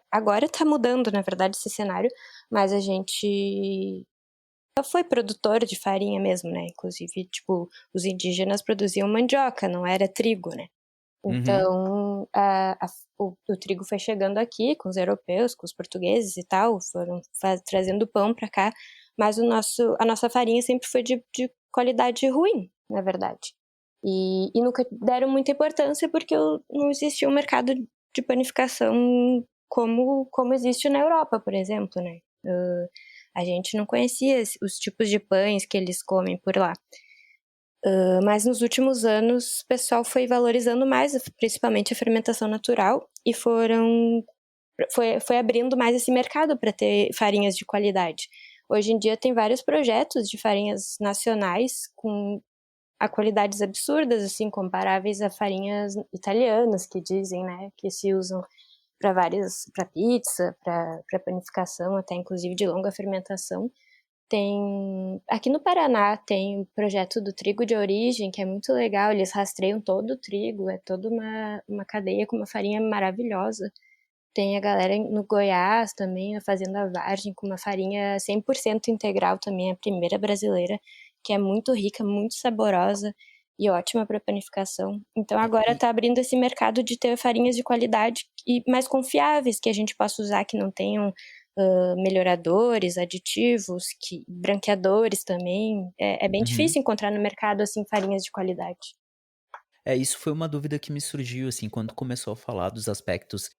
Agora tá mudando, na verdade, esse cenário. Mas a gente... foi produtor de farinha mesmo, né? Inclusive, tipo, os indígenas produziam mandioca, não era trigo, né? Então, o trigo foi chegando aqui com os europeus, com os portugueses e tal, foram trazendo pão pra cá, mas a nossa farinha sempre foi de qualidade ruim, na verdade. E nunca deram muita importância porque não existia um mercado de panificação como existe na Europa, por exemplo, né? A gente não conhecia os tipos de pães que eles comem por lá. Mas nos últimos anos o pessoal foi valorizando mais, principalmente a fermentação natural, e foi abrindo mais esse mercado para ter farinhas de qualidade. Hoje em dia tem vários projetos de farinhas nacionais com qualidades absurdas, assim, comparáveis a farinhas italianas, que dizem, né, que se usam para pizza, para panificação, até inclusive de longa fermentação. Aqui no Paraná tem o projeto do trigo de origem, que é muito legal, eles rastreiam todo o trigo, é toda uma cadeia com uma farinha maravilhosa. Tem a galera no Goiás também, a Fazenda Vargem, com uma farinha 100% integral também, a primeira brasileira, que é muito rica, muito saborosa e ótima para panificação. Então agora está abrindo esse mercado de ter farinhas de qualidade e mais confiáveis, que a gente possa usar, que não tenham melhoradores, aditivos, branqueadores também. É bem difícil encontrar no mercado, assim, farinhas de qualidade. Isso foi uma dúvida que me surgiu, assim, quando começou a falar dos aspectos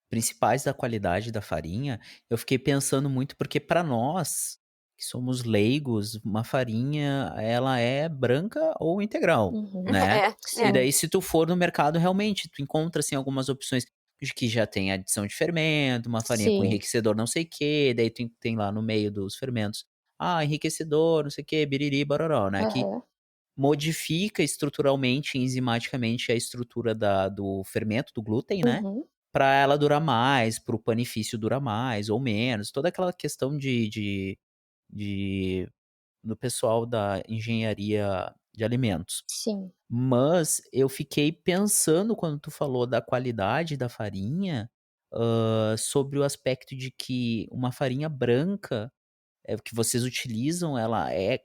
principais da qualidade da farinha, eu fiquei pensando muito, porque para nós, que somos leigos, uma farinha, ela é branca ou integral, né? E Sim. daí, se tu for no mercado, realmente, tu encontra, assim, algumas opções de que já tem adição de fermento, uma farinha com Sim. enriquecedor não sei o quê, daí tu tem lá no meio dos fermentos, enriquecedor, não sei o quê, biriri, baroró, né? Que Aham. modifica estruturalmente, enzimaticamente, a estrutura do fermento, do glúten, né? Uhum. Para ela durar mais, para o panifício durar mais ou menos. Toda aquela questão do pessoal da engenharia de alimentos. Sim. Mas eu fiquei pensando, quando tu falou da qualidade da farinha, sobre o aspecto de que uma farinha branca que vocês utilizam, ela é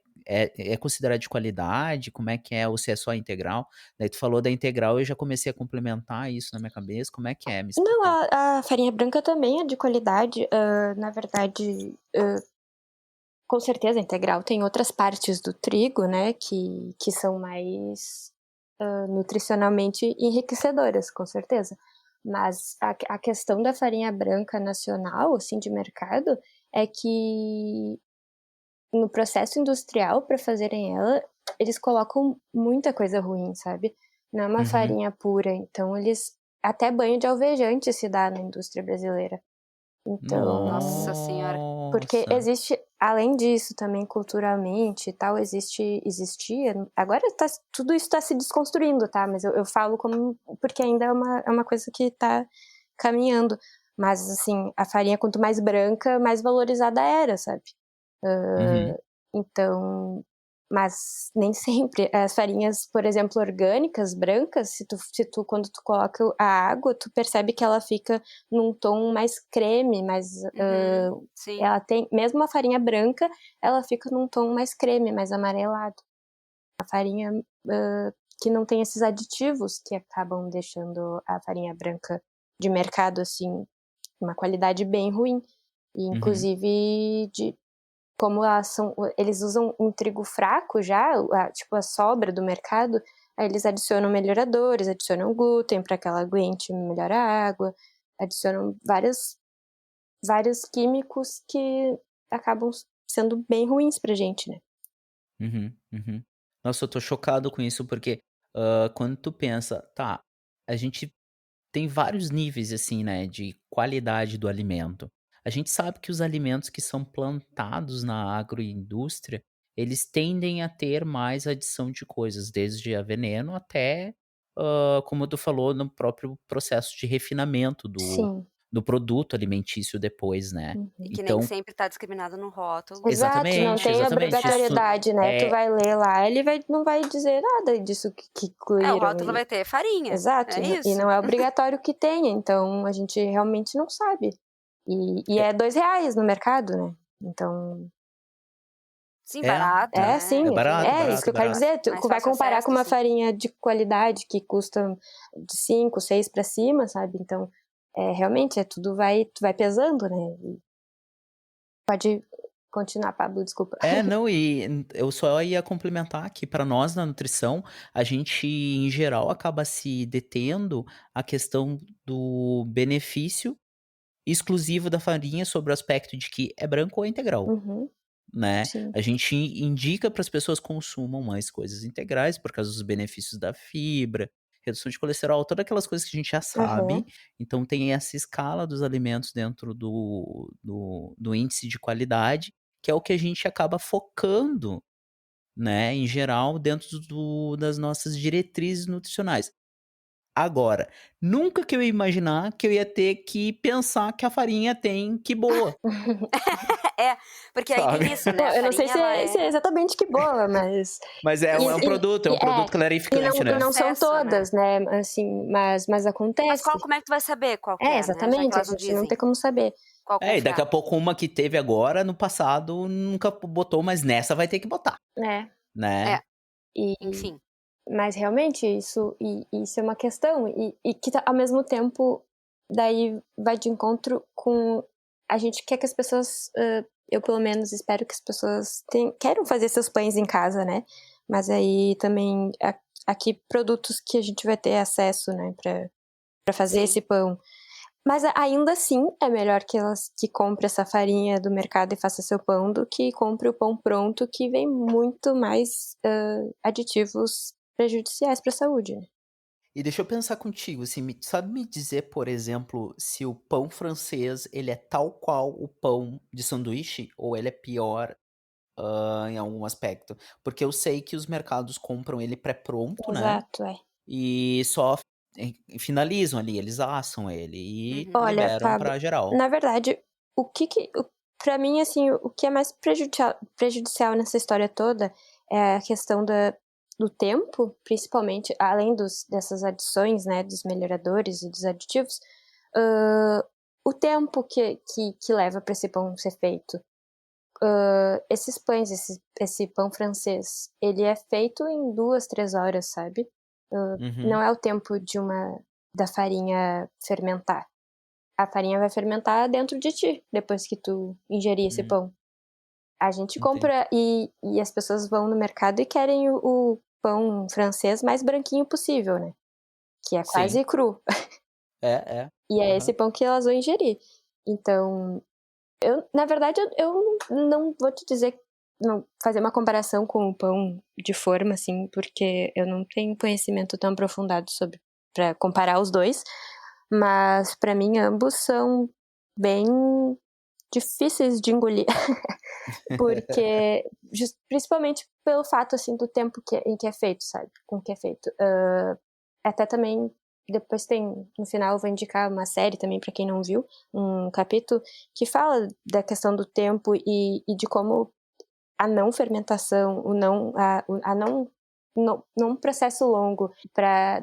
considerada de qualidade? Como é que é? Ou se é só integral? Daí tu falou da integral, eu já comecei a complementar isso na minha cabeça. Como é que é? Me Não, explica aí. a farinha branca também é de qualidade. Na verdade, com certeza, a integral tem outras partes do trigo, né, que são mais nutricionalmente enriquecedoras, com certeza. Mas a questão da farinha branca nacional, assim, de mercado, é que no processo industrial, para fazerem ela, eles colocam muita coisa ruim, sabe? Não é uma farinha pura. Então, até banho de alvejante se dá na indústria brasileira. Então, Nossa senhora. porque Nossa. existe, além disso, também culturalmente e tal, existia, agora tudo isso está se desconstruindo, tá? Mas eu falo porque ainda é uma coisa que está caminhando. Mas, assim, a farinha, quanto mais branca, mais valorizada era, sabe? Então, mas nem sempre. As farinhas, por exemplo, orgânicas, brancas, quando tu coloca a água, tu percebe que ela fica num tom mais creme, Sim. ela tem, mesmo a farinha branca, ela fica num tom mais creme, mais amarelado. A farinha que não tem esses aditivos que acabam deixando a farinha branca de mercado, assim, uma qualidade bem ruim. E, inclusive, como eles usam um trigo fraco já, tipo a sobra do mercado, aí eles adicionam melhoradores, adicionam glúten para que ela aguente melhor a água, adicionam vários químicos que acabam sendo bem ruins pra gente, né? Nossa, eu tô chocado com isso, porque quando tu pensa, tá, a gente tem vários níveis, assim, né, de qualidade do alimento. A gente sabe que os alimentos que são plantados na agroindústria, eles tendem a ter mais adição de coisas, desde a veneno até, como tu falou, no próprio processo de refinamento Sim. do produto alimentício depois, né. E que nem Então, sempre tá discriminado no rótulo. Exato, não tem exatamente, isso obrigatoriedade, né? Tu vai ler lá, ele não vai dizer nada disso que O incluíram. rótulo vai ter farinha. Exato, É e isso. não é obrigatório que tenha, então a gente realmente não sabe. E é R$2 no mercado, né? Então, Sim, barato, né? sim, é barato, é isso que eu quero dizer. Tu Mais vai fácil comparar acesso, com uma assim. farinha de qualidade que custa de 5, 6 pra cima, sabe? Então, realmente, tu vai pesando, né? Pode continuar, Pablo, desculpa. Não, e eu só ia complementar que para nós na nutrição, a gente em geral acaba se detendo a questão do benefício exclusivo da farinha sobre o aspecto de que é branco ou integral, Uhum, né? sim. A gente indica para as pessoas consumam mais coisas integrais por causa dos benefícios da fibra, redução de colesterol, todas aquelas coisas que a gente já Aham. sabe. Então tem essa escala dos alimentos dentro do índice de qualidade, que é o que a gente acaba focando, né, em geral, dentro das nossas diretrizes nutricionais. Agora, nunca que eu ia imaginar que eu ia ter que pensar que a farinha tem que boa, Porque aí sabe? tem isso, né? Bom, A eu não sei farinha, ela se é exatamente que boa, mas... Mas é um produto, é um produto clarificante, E né? não são Acesso, todas, né? Assim, mas acontece. Mas como é que tu vai saber qual que é, né? Já que Exatamente, a elas não gente não dizem tem como saber. qual E daqui a confiar. pouco uma que teve agora, no passado, nunca botou, mas nessa vai ter que botar, É, né? Enfim. mas realmente isso é uma questão, e que ao mesmo tempo daí vai de encontro com a gente quer que as pessoas, eu pelo menos espero que as pessoas queiram fazer seus pães em casa, né? Mas aí também aqui produtos que a gente vai ter acesso, né, para fazer esse pão. Mas ainda assim é melhor que compre essa farinha do mercado e faça seu pão do que compre o pão pronto, que vem muito mais aditivos prejudiciais para a saúde, né? E deixa eu pensar contigo, assim, sabe me dizer, por exemplo, se o pão francês, ele é tal qual o pão de sanduíche ou ele é pior, em algum aspecto? Porque eu sei que os mercados compram ele pré-pronto, né, Exato, é. e só finalizam ali, eles assam ele e Uhum. Olha, liberam Pablo, pra geral. na verdade, para mim, assim, o que é mais prejudicial nessa história toda é a questão do tempo, principalmente, além dessas adições, né, dos melhoradores e dos aditivos, o tempo que leva para esse pão ser feito. Esses pães, esse pão francês, ele é feito em 2, 3 horas, sabe? Uhum, Não é o tempo da farinha fermentar. A farinha vai fermentar dentro de ti, depois que tu ingerir esse uhum, pão. A gente entendi. compra e as pessoas vão no mercado e querem o pão francês mais branquinho possível, né? Que é Sim, quase cru. é, é. E é esse Aham. pão que elas vão ingerir. Então, na verdade, eu não vou te dizer, não, fazer uma comparação com o pão de forma, assim, porque eu não tenho conhecimento tão aprofundado sobre para comparar os dois, mas para mim ambos são bem difíceis de engolir, porque principalmente pelo fato assim do tempo em que é feito, sabe? Com que é feito. Até também depois no final eu vou indicar uma série também para quem não viu, um capítulo que fala da questão do tempo e de como a não fermentação, a não um processo longo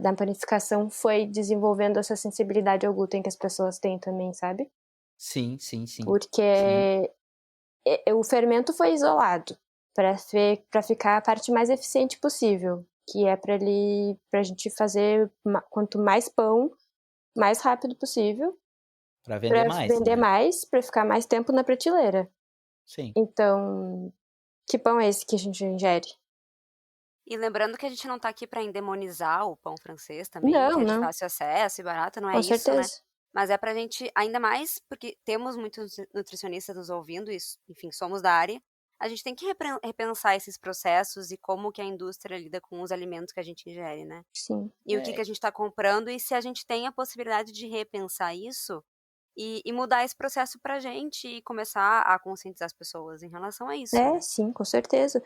da panificação foi desenvolvendo essa sensibilidade ao glúten que as pessoas têm também, sabe? Sim, sim, sim. Sim. Porque o fermento foi isolado para ficar a parte mais eficiente possível, que é para a gente fazer quanto mais pão, mais rápido possível, Pra vender para mais, vender né. mais, para ficar mais tempo na prateleira. Sim. Então, que pão é esse que a gente ingere? E lembrando que a gente não tá aqui para endemonizar o pão francês também, que Não, é de não, fácil acesso e barato, não é com isso, né. certeza. Mas é pra gente ainda mais porque temos muitos nutricionistas nos ouvindo e enfim, somos da área, a gente tem que repensar esses processos e como que a indústria lida com os alimentos que a gente ingere, né. Sim. E o que a gente tá comprando e se a gente tem a possibilidade de repensar isso, e mudar esse processo pra gente e começar a conscientizar as pessoas em relação a isso, É, né. sim, com certeza.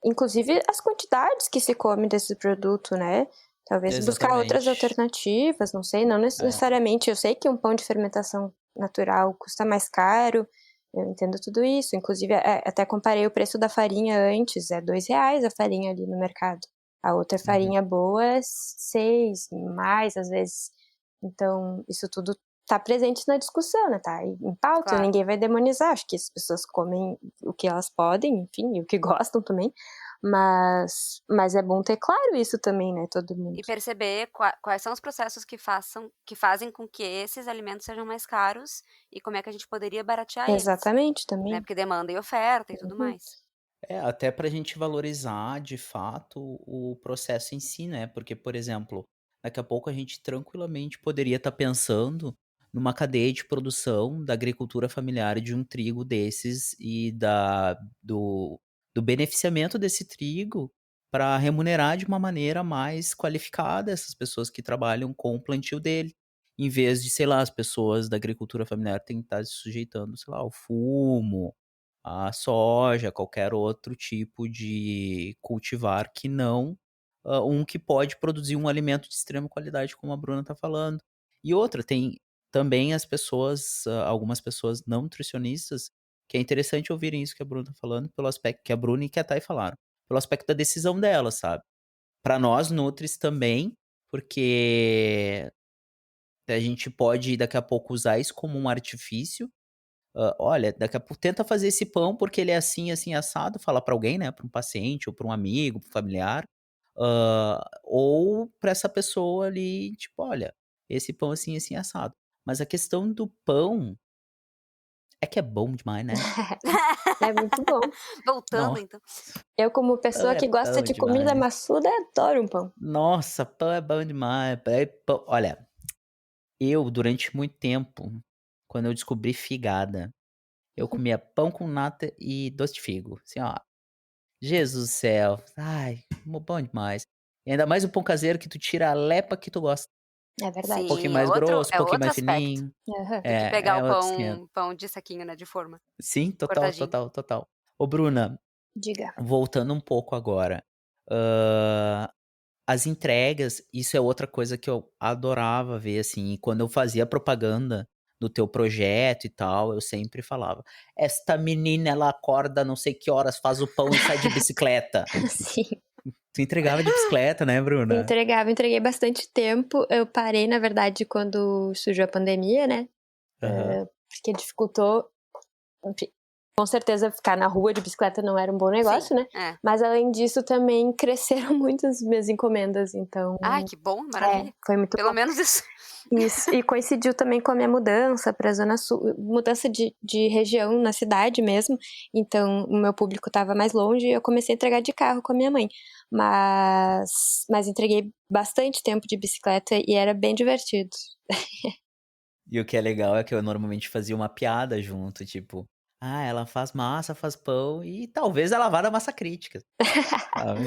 Inclusive as quantidades que se come desse produto, né? Talvez buscar outras Exatamente. alternativas, não sei, não É. necessariamente. Eu sei que um pão de fermentação natural custa mais caro, eu entendo tudo isso. Inclusive, até comparei o preço da farinha antes, é R$ 2 a farinha ali no mercado. A outra Uhum. farinha boa é 6, mais às vezes. Então, isso tudo tá presente na discussão, né, tá em pauta, Claro. ninguém vai demonizar, acho que as pessoas comem o que elas podem, enfim, e o que gostam também, mas é bom ter claro isso também, né, todo mundo. E perceber quais são os processos que fazem com que esses alimentos sejam mais caros e como é que a gente poderia baratear eles, Exatamente, né, também. porque demanda e oferta e tudo Uhum. mais. É, até pra gente valorizar, de fato, o processo em si, né, porque, por exemplo, daqui a pouco a gente tranquilamente poderia estar pensando numa cadeia de produção da agricultura familiar de um trigo desses e do beneficiamento desse trigo para remunerar de uma maneira mais qualificada essas pessoas que trabalham com o plantio dele, em vez de, sei lá, as pessoas da agricultura familiar terem que estar se sujeitando, sei lá, ao fumo, a soja, qualquer outro tipo de cultivar que não, um que pode produzir um alimento de extrema qualidade, como a Bruna está falando. E outra, tem também as pessoas, algumas pessoas não nutricionistas, que é interessante ouvirem isso que a Bruna está falando, pelo aspecto que a Bruna e que a Thay falaram, pelo aspecto da decisão delas, sabe. Para nós nutris também, porque a gente pode daqui a pouco usar isso como um artifício. Olha, daqui a pouco tenta fazer esse pão porque ele é assim, assim, assado, falar para alguém, né, para um paciente ou para um amigo, para um familiar, ou para essa pessoa ali, tipo: "Olha, esse pão assim, assim, assado". Mas a questão do pão É que é bom demais, né? É muito bom. Voltando, Nossa, então. Eu, como pão pessoa é que gosta bom de comida demais. maçuda, adoro um pão. Nossa, pão é bom demais. Olha, eu, durante muito tempo, quando eu descobri figada, eu comia pão com nata e doce de figo. Assim, ó. Jesus do céu. Ai, bom demais. E ainda mais o pão caseiro que tu tira a lepa que tu gosta. É Um verdade. pouquinho Sim, mais grosso, um é pouquinho outro mais aspecto fininho. Aham. do que pegar o É outros 500. pão de saquinho, né, de forma, Sim, total, cortadinho. total, total. Ô, Bruna, Diga. voltando um pouco agora. ah, as entregas, isso é outra coisa que eu adorava ver, assim. E quando eu fazia propaganda do teu projeto e tal, eu sempre falava: esta menina, ela acorda não sei que horas, faz o pão e sai de bicicleta. Sim. Tu entregava de bicicleta, né, Bruna? Entreguei bastante tempo. Eu parei, na verdade, quando surgiu a pandemia, né? Aham. Porque dificultou. Enfim, com certeza ficar na rua de bicicleta não era um bom negócio, Sim, né? é. Mas além disso, também cresceram muito as minhas encomendas. Então, Ai, que bom, maravilha. foi muito Pelo bom. menos isso. Isso, e coincidiu também com a minha mudança para a Zona Sul, mudança de região na cidade mesmo, então o meu público estava mais longe e eu comecei a entregar de carro com a minha mãe, mas entreguei bastante tempo de bicicleta e era bem divertido. E o que é legal é que eu normalmente fazia uma piada junto, tipo, ela faz massa, faz pão e talvez ela vá dar massa crítica, sabe?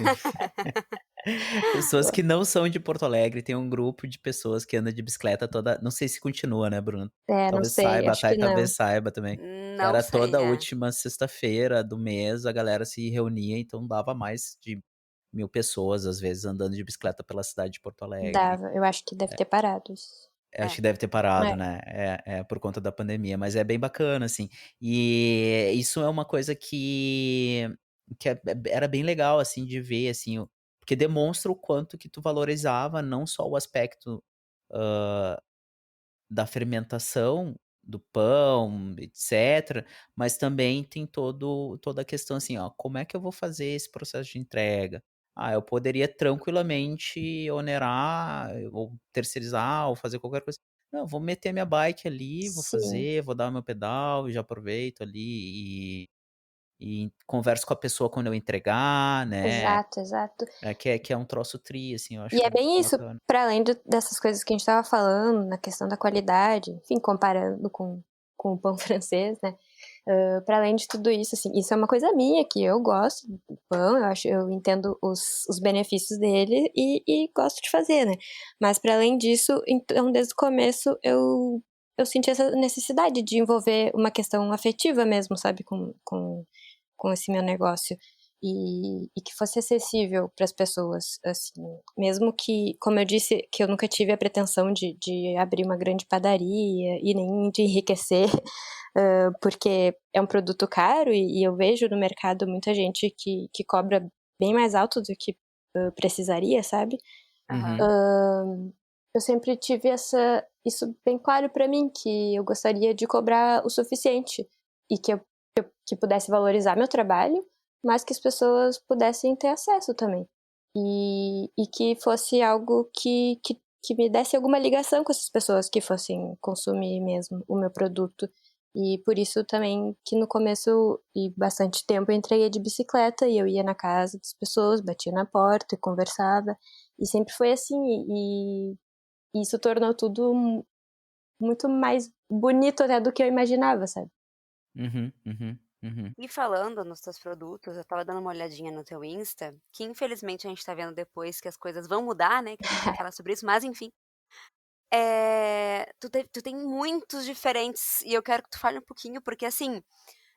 Pessoas que não são de Porto Alegre, tem um grupo de pessoas que anda de bicicleta toda. Não sei se continua, né, Bruno? Não Talvez sei, saiba, acho que não. talvez saiba também. Não Era sei, toda última sexta-feira do mês, a galera se reunia, então dava mais de 1.000 pessoas, às vezes, andando de bicicleta pela cidade de Porto Alegre. Dava, eu acho que deve ter parado isso. Acho que deve ter parado, É. né? É por conta da pandemia, mas é bem bacana, assim. E isso é uma coisa que era bem legal, assim, de ver, assim, porque demonstra o quanto que tu valorizava não só o aspecto da fermentação do pão, etc., mas também tem toda a questão assim, ó, como é que eu vou fazer esse processo de entrega? Eu poderia tranquilamente onerar, ou terceirizar, ou fazer qualquer coisa. Não, vou meter minha bike ali, vou Sim, fazer, vou dar meu pedal, e já aproveito ali e converso com a pessoa quando eu entregar, né? exato. Que é um troço tri, assim, eu E acho é bem isso, bacana. para além dessas coisas que a gente estava falando, na questão da qualidade, enfim, comparando com o pão francês, né? Para além de tudo isso, assim, isso é uma coisa minha, que eu gosto do pão, eu entendo os benefícios dele e gosto de fazer, né? Mas para além disso, então, desde o começo, eu senti essa necessidade de envolver uma questão afetiva mesmo, sabe, com esse meu negócio. E que fosse acessível para as pessoas, assim, mesmo que, como eu disse, que eu nunca tive a pretensão de abrir uma grande padaria e nem de enriquecer, porque é um produto caro e eu vejo no mercado muita gente que cobra bem mais alto do que precisaria, sabe? Uhum. Eu sempre tive isso bem claro para mim, que eu gostaria de cobrar o suficiente e que pudesse valorizar meu trabalho, mas que as pessoas pudessem ter acesso também. E que fosse algo que me desse alguma ligação com essas pessoas que fossem consumir mesmo o meu produto. E por isso também que no começo e bastante tempo eu entreguei de bicicleta e eu ia na casa das pessoas, batia na porta e conversava. E sempre foi assim. E isso tornou tudo muito mais bonito até do que eu imaginava, sabe? Uhum, uhum, uhum. E falando nos teus produtos, eu tava dando uma olhadinha no teu Insta, que infelizmente a gente tá vendo depois que as coisas vão mudar, né? Que a gente vai falar sobre isso, mas enfim. Tu tem muitos diferentes, e eu quero que tu fale um pouquinho, porque assim,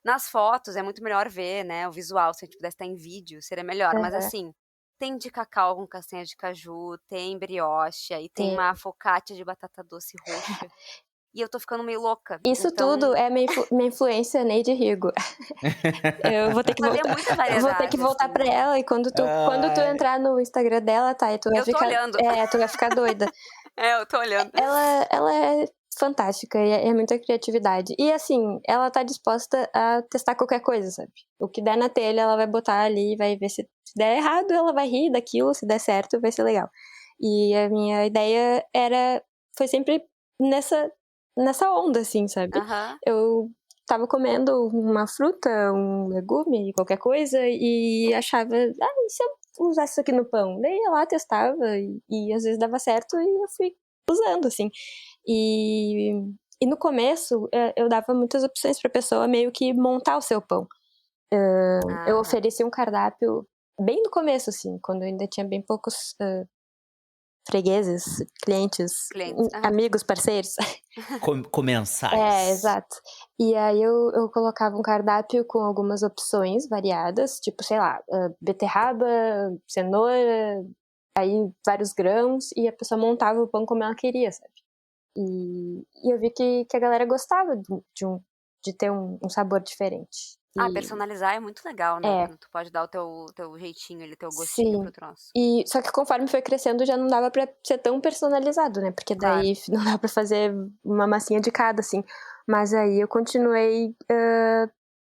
nas fotos é muito melhor ver, né? O visual, se a gente pudesse estar em vídeo, seria melhor. Mas Aham. assim, tem de cacau com castanha de caju, tem brioche, aí tem Tem. uma focaccia de batata doce roxa. E eu tô ficando meio louca. Isso tudo Então, é minha influência Neide Rigo. Eu vou ter que fazia voltar. muita Eu vou ter que variedade, voltar assim, pra né? ela e quando tu Ai, entrar no Instagram dela, tá, e tu vai Eu tô ficar, olhando. tu vai ficar doida. Eu tô olhando. Ela é fantástica e é muita criatividade. E assim, ela tá disposta a testar qualquer coisa, sabe? O que der na telha, ela vai botar ali e vai ver se der errado, ela vai rir daquilo, se der certo, vai ser legal. E a minha ideia foi sempre nessa onda, assim, sabe? Aham. Eu tava comendo uma fruta, um legume, qualquer coisa, e achava, e se eu usasse isso aqui no pão? Daí ia lá, testava, e às vezes dava certo, e eu fui usando, assim. E no começo, eu dava muitas opções pra pessoa meio que montar o seu pão. Eu ofereci um cardápio bem no começo, assim, quando eu ainda tinha bem poucos fregueses, clientes, amigos, parceiros. Comensais. Exato. E aí eu colocava um cardápio com algumas opções variadas, tipo, sei lá, beterraba, cenoura, aí vários grãos, e a pessoa montava o pão como ela queria, sabe? E eu vi que a galera gostava de ter um sabor diferente. Personalizar é muito legal, né? Quando tu pode dar o teu jeitinho ali, teu gostinho pro troço. Só que conforme foi crescendo já não dava pra ser tão personalizado, né? Porque daí não dava pra fazer uma massinha de cada, assim. Mas aí eu continuei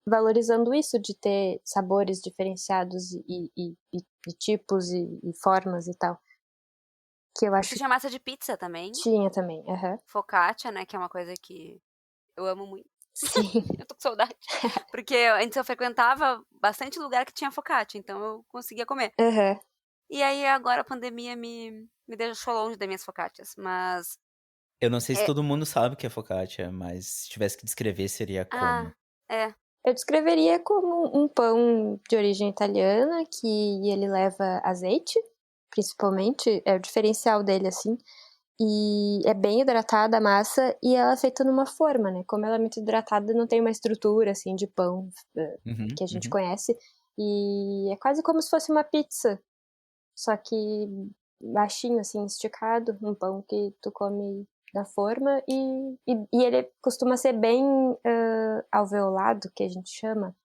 valorizando isso, de ter sabores diferenciados e tipos e formas e tal. Que eu acho... Você tinha massa de pizza também? Tinha também, Focaccia, né? Que é uma coisa que eu amo muito. Sim. Eu tô com saudade. Porque antes eu frequentava bastante lugar que tinha focaccia, então eu conseguia comer. E aí agora a pandemia me deixou longe das minhas focaccias, mas... Eu não sei se todo mundo sabe o que é focaccia, mas se tivesse que descrever seria como? Eu descreveria como um pão de origem italiana, que ele leva azeite, principalmente, é o diferencial dele, assim. E é bem hidratada a massa e ela é feita numa forma, né? Como ela é muito hidratada, não tem uma estrutura, assim, de pão que a gente conhece. E é quase como se fosse uma pizza, só que baixinho, assim, esticado. Um pão que tu come da forma e ele costuma ser bem alveolado, que a gente chama.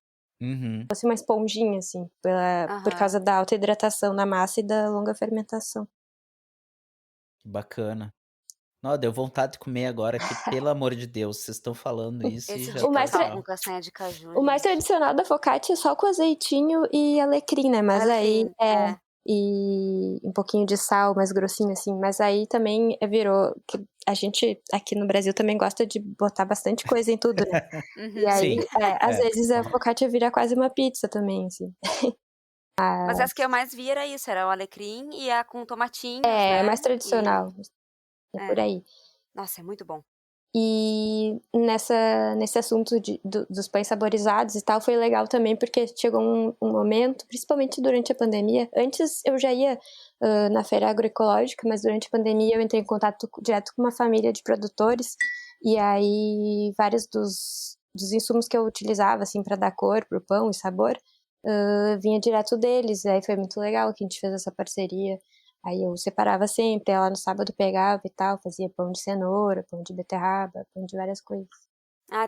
Fosse uma esponjinha, assim, por causa da alta hidratação na massa e da longa fermentação. Que bacana. Não, deu vontade de comer agora, que pelo amor de Deus, vocês estão falando isso Esse e já de tá... com castanha de caju. O mais tradicional da focaccia é só com azeitinho e alecrim, né? Mas alecrim, aí e um pouquinho de sal, mais grossinho assim. Mas aí também virou que a gente aqui no Brasil também gosta de botar bastante coisa em tudo, né? E aí, às vezes a focaccia vira quase uma pizza também, assim. Mas essa que eu mais vi era isso, era o alecrim e a com tomatinhos, né? É mais tradicional. É por aí. Nossa, é muito bom. E nesse assunto dos pães saborizados e tal, foi legal também, porque chegou um momento, principalmente durante a pandemia. Antes eu já ia na feira agroecológica, mas durante a pandemia eu entrei em contato direto com uma família de produtores, e aí vários dos insumos que eu utilizava, assim, para dar cor pro pão e sabor, vinha direto deles. E aí foi muito legal que a gente fez essa parceria. Aí eu separava sempre, ela no sábado pegava e tal, fazia pão de cenoura, pão de beterraba, pão de várias coisas.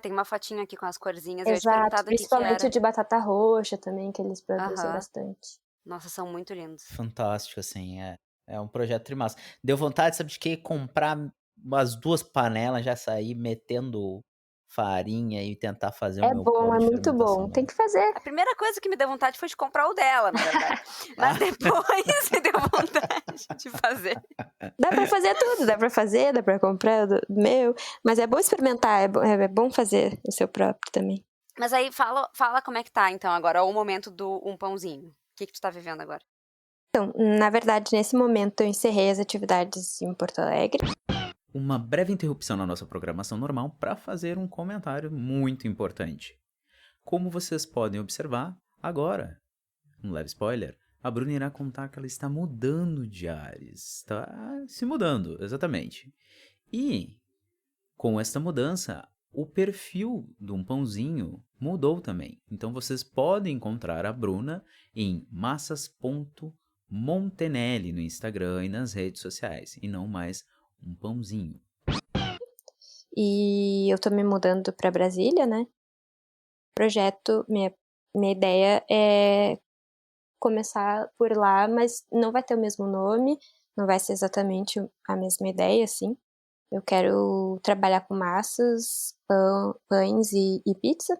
Tem uma fotinha aqui com as corzinhas. Exato, principalmente o de batata roxa também, que eles produzem bastante. Nossa, são muito lindos. Fantástico, assim, é um projeto trimassa. Deu vontade, sabe de quê? Comprar umas 2 panelas, já sair metendo farinha e tentar fazer o meu pão de muito bom, tem que fazer. A primeira coisa que me deu vontade foi de comprar o dela, na verdade. Mas depois me deu vontade de fazer. Dá pra fazer tudo, dá pra comprar o meu. Mas é bom experimentar, é bom fazer o seu próprio também. Mas aí fala como é que tá, então, agora, o momento do um pãozinho. O que tu tá vivendo agora? Então, na verdade, nesse momento eu encerrei as atividades em Porto Alegre. Uma breve interrupção na nossa programação normal para fazer um comentário muito importante. Como vocês podem observar, agora, um leve spoiler, a Bruna irá contar que ela está mudando de ares. Está se mudando, exatamente. E, com esta mudança, o perfil de um pãozinho mudou também. Então, vocês podem encontrar a Bruna em massas.montenelli no Instagram e nas redes sociais, e não mais um pãozinho. E eu tô me mudando pra Brasília, né? Projeto, minha ideia é começar por lá, mas não vai ter o mesmo nome, não vai ser exatamente a mesma ideia, assim. Eu quero trabalhar com massas, pães e pizza.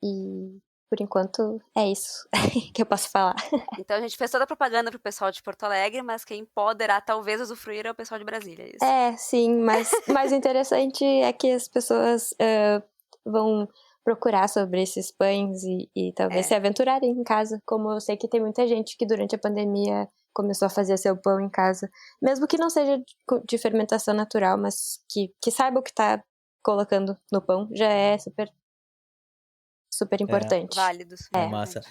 E por enquanto é isso que eu posso falar. Então a gente fez toda a propaganda pro pessoal de Porto Alegre, mas quem poderá talvez usufruir é o pessoal de Brasília, é isso? Sim, mas o interessante é que as pessoas vão procurar sobre esses pães e talvez se aventurarem em casa, como eu sei que tem muita gente que durante a pandemia começou a fazer seu pão em casa, mesmo que não seja de fermentação natural, mas que saiba o que tá colocando no pão, já é super importante. Válido. Massa.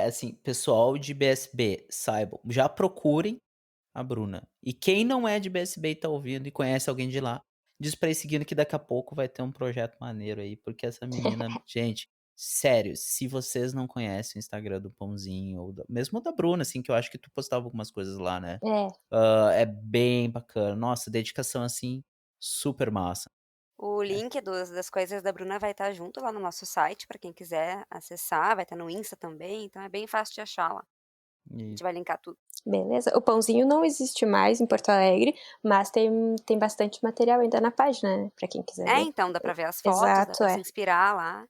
Assim, pessoal de BSB, saibam, já procurem a Bruna. E quem não é de BSB e tá ouvindo e conhece alguém de lá, diz pra ir seguindo que daqui a pouco vai ter um projeto maneiro aí, porque essa menina, gente, sério, se vocês não conhecem o Instagram do Pãozinho, ou mesmo da Bruna, assim, que eu acho que tu postava algumas coisas lá, né? É bem bacana. Nossa, dedicação, assim, super massa. O link das coisas da Bruna vai estar junto lá no nosso site, pra quem quiser acessar, vai estar no Insta também, então é bem fácil de achar lá. A gente vai linkar tudo. Beleza. O Pãozinho não existe mais em Porto Alegre, mas tem bastante material ainda na página, né? Pra quem quiser ver. Então dá pra ver as fotos, Exato, dá pra se inspirar lá.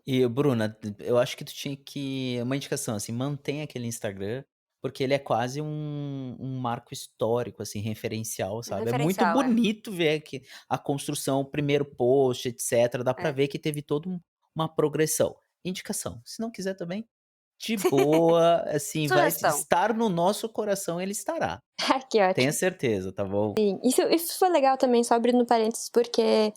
E, Bruna, eu acho que tu tinha que... Uma indicação, assim, mantenha aquele Instagram, porque ele é quase um marco histórico, assim, referencial, sabe? É muito bonito ver que a construção, o primeiro post, etc. Dá pra ver que teve toda uma progressão. Indicação. Se não quiser também, de boa, assim, vai estar no nosso coração, ele estará. Que ótimo. Tenha certeza, tá bom? Sim, isso foi legal também, só abrindo parênteses, porque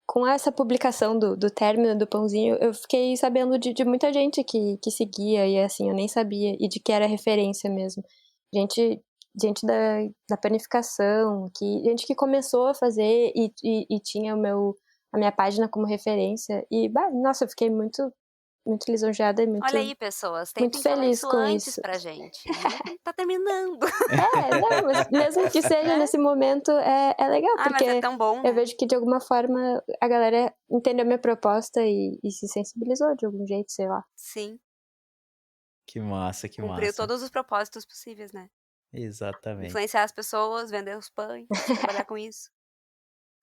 com essa publicação do término do Pãozinho, eu fiquei sabendo de muita gente que seguia, e assim, eu nem sabia, e de que era referência mesmo. Gente da panificação, gente que começou a fazer e tinha a minha página como referência, e, nossa, eu fiquei muito lisonjeada e muito Olha aí, pessoas, muito feliz com antes isso. Pra gente. Tá terminando. Não, mas mesmo que seja nesse momento, é legal, porque mas é tão bom, né? Eu vejo que de alguma forma a galera entendeu a minha proposta e se sensibilizou de algum jeito, sei lá. Sim. Que massa, que massa. Cumpriu todos os propósitos possíveis, né? Exatamente. Influenciar as pessoas, vender os pães, trabalhar com isso.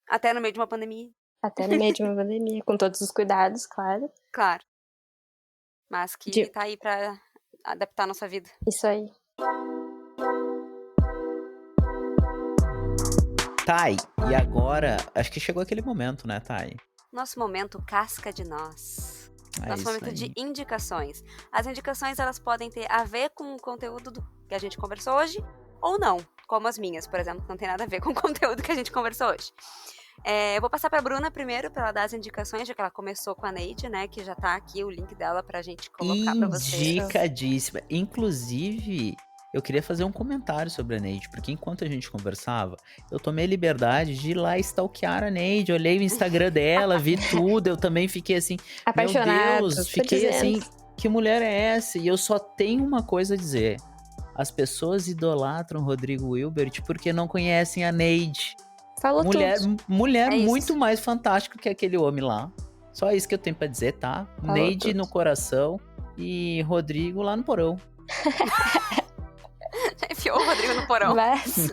Até no meio de uma pandemia. Até no meio de uma pandemia, com todos os cuidados, claro. Claro. Mas que tá aí pra adaptar a nossa vida. Isso aí. Thay, e agora, acho que chegou aquele momento, né, Thay? Nosso momento casca de nós. Nosso momento de indicações. As indicações, elas podem ter a ver com o conteúdo que a gente conversou hoje, ou não. Como as minhas, por exemplo, que não tem nada a ver com o conteúdo que a gente conversou hoje. Eu vou passar pra Bruna primeiro, pra ela dar as indicações, já que ela começou com a Neide, né? Que já tá aqui o link dela pra gente colocar pra vocês. Indicadíssima. Inclusive, eu queria fazer um comentário sobre a Neide, porque enquanto a gente conversava, eu tomei a liberdade de ir lá stalkear a Neide, olhei o Instagram dela, vi tudo, eu também fiquei assim, apaixonado, meu Deus, fiquei assim, que mulher é essa? E eu só tenho uma coisa a dizer, as pessoas idolatram Rodrigo Wilbert porque não conhecem a Neide. Falou mulher muito mais fantástica que aquele homem lá. Só isso que eu tenho pra dizer, tá? Falou Neide tudo. no coração e Rodrigo lá no porão. Enfiou o Rodrigo no porão. Mas...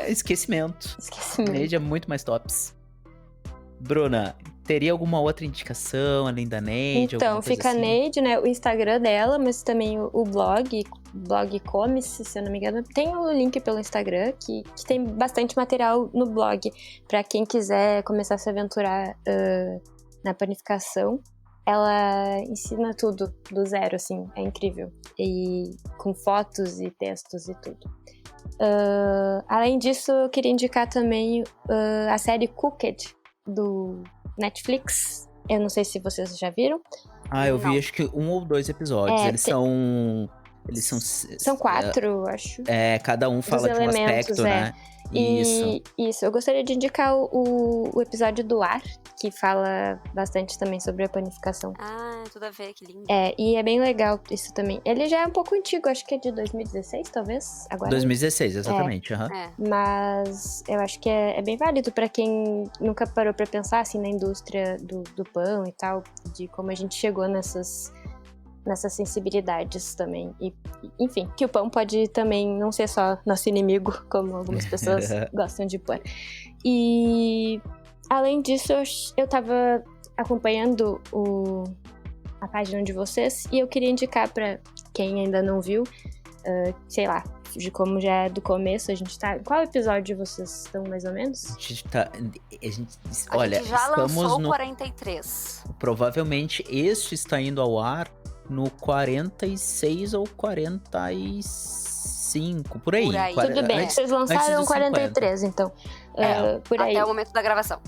Esquecimento. Neide é muito mais tops. Bruna, teria alguma outra indicação além da Neide? Então, fica assim? a Neide, né? O Instagram dela, mas também o blog Come-se, se eu não me engano. Tem o link pelo Instagram, que tem bastante material no blog. Pra quem quiser começar a se aventurar na panificação. Ela ensina tudo do zero, assim. É incrível. E com fotos e textos e tudo. Além disso, eu queria indicar também a série Cooked, do Netflix. Eu não sei se vocês já viram. Eu vi acho que 1 ou 2 episódios. São 4, acho. Cada um fala de um aspecto, né? Isso, eu gostaria de indicar o episódio do ar, que fala bastante também sobre a panificação. Tudo a ver, que lindo. E é bem legal isso também. Ele já é um pouco antigo, acho que é de 2016, talvez. Agora 2016, exatamente. Mas eu acho que é bem válido pra quem nunca parou pra pensar assim na indústria do pão e tal, de como a gente chegou nessas sensibilidades também. E, enfim, que o pão pode também não ser só nosso inimigo, como algumas pessoas gostam de pôr. E, além disso, eu tava acompanhando a página de vocês e eu queria indicar pra quem ainda não viu, sei lá, como já é do começo, a gente tá... Qual episódio vocês estão, mais ou menos? A gente tá... olha, a gente já estamos lançou no... 43. Provavelmente este está indo ao ar no 46 ou 45, por aí. Por aí. Tudo bem, vocês lançaram 43, então. Por aí. Até o momento da gravação.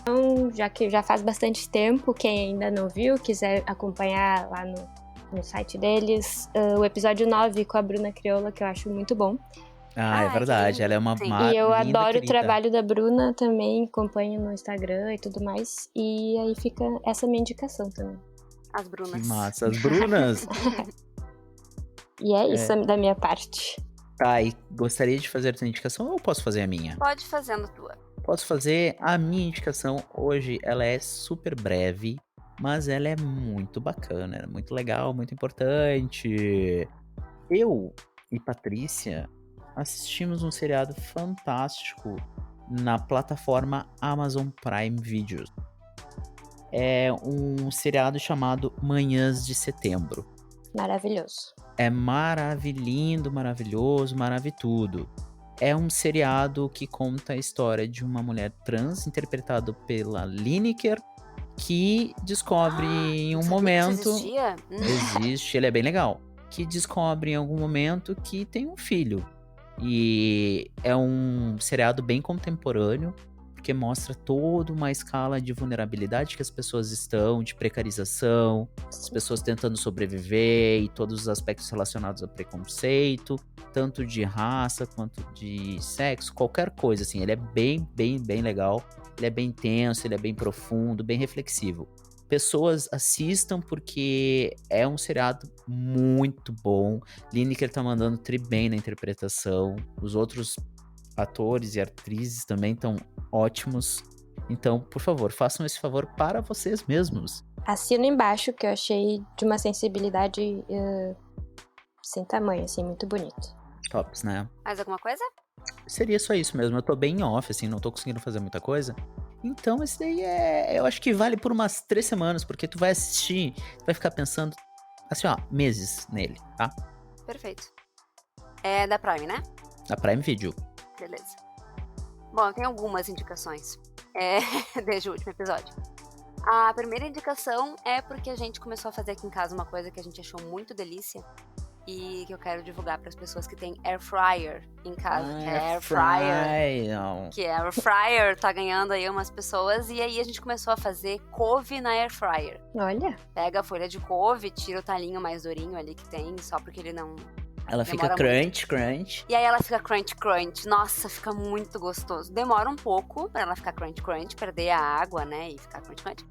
Então, já que já faz bastante tempo, quem ainda não viu, quiser acompanhar lá no site deles, o episódio 9 com a Bruna Crioula, que eu acho muito bom. É verdade, ela é uma E eu adoro querida. o trabalho da Bruna também, acompanho no Instagram e tudo mais. E aí fica essa minha indicação também. As Brunas. Que massa, as Brunas! E é isso da minha parte. Tá, e gostaria de fazer a tua indicação ou eu posso fazer a minha? Pode fazendo a tua. Posso fazer a minha indicação hoje, ela é super breve, mas ela é muito bacana, é muito legal, muito importante. Eu e Patrícia assistimos um seriado fantástico na plataforma Amazon Prime Video. É um seriado chamado Manhãs de Setembro. Maravilhoso. É maravilhoso, maravilhoso, maravilhoso. É um seriado que conta a história de uma mulher trans, interpretada pela Lineker, que descobre em um momento... Existia? Existe, ele é bem legal. Que descobre em algum momento que tem um filho. E é um seriado bem contemporâneo, porque mostra toda uma escala de vulnerabilidade que as pessoas estão, de precarização, as pessoas tentando sobreviver e todos os aspectos relacionados a preconceito, tanto de raça quanto de sexo, qualquer coisa, assim. Ele é bem, bem, bem legal, ele é bem intenso, ele é bem profundo, bem reflexivo. Pessoas assistam porque é um seriado muito bom. Lineker tá mandando tri bem na interpretação, os outros atores e atrizes também estão ótimos. Então, por favor, façam esse favor para vocês mesmos. Assino embaixo, que eu achei de uma sensibilidade sem tamanho, assim, muito bonito. Tops, né? Mais alguma coisa? Seria só isso mesmo. Eu tô bem off, assim, não tô conseguindo fazer muita coisa. Então, esse daí eu acho que vale por umas 3 semanas, porque tu vai assistir, tu vai ficar pensando, assim, ó, meses nele, tá? Perfeito. É da Prime, né? Da Prime Video. Beleza. Bom, eu tenho algumas indicações desde o último episódio. A primeira indicação é porque a gente começou a fazer aqui em casa uma coisa que a gente achou muito delícia e que eu quero divulgar para as pessoas que têm air fryer em casa. Que é air fryer. Que air fryer tá ganhando aí umas pessoas, e aí a gente começou a fazer couve na air fryer. Olha. Pega a folha de couve, tira o talinho mais durinho ali que tem, só porque ele não... Ela fica crunch. E aí ela fica crunch. Nossa, fica muito gostoso. Demora um pouco pra ela ficar crunch, perder a água, né, e ficar crunch.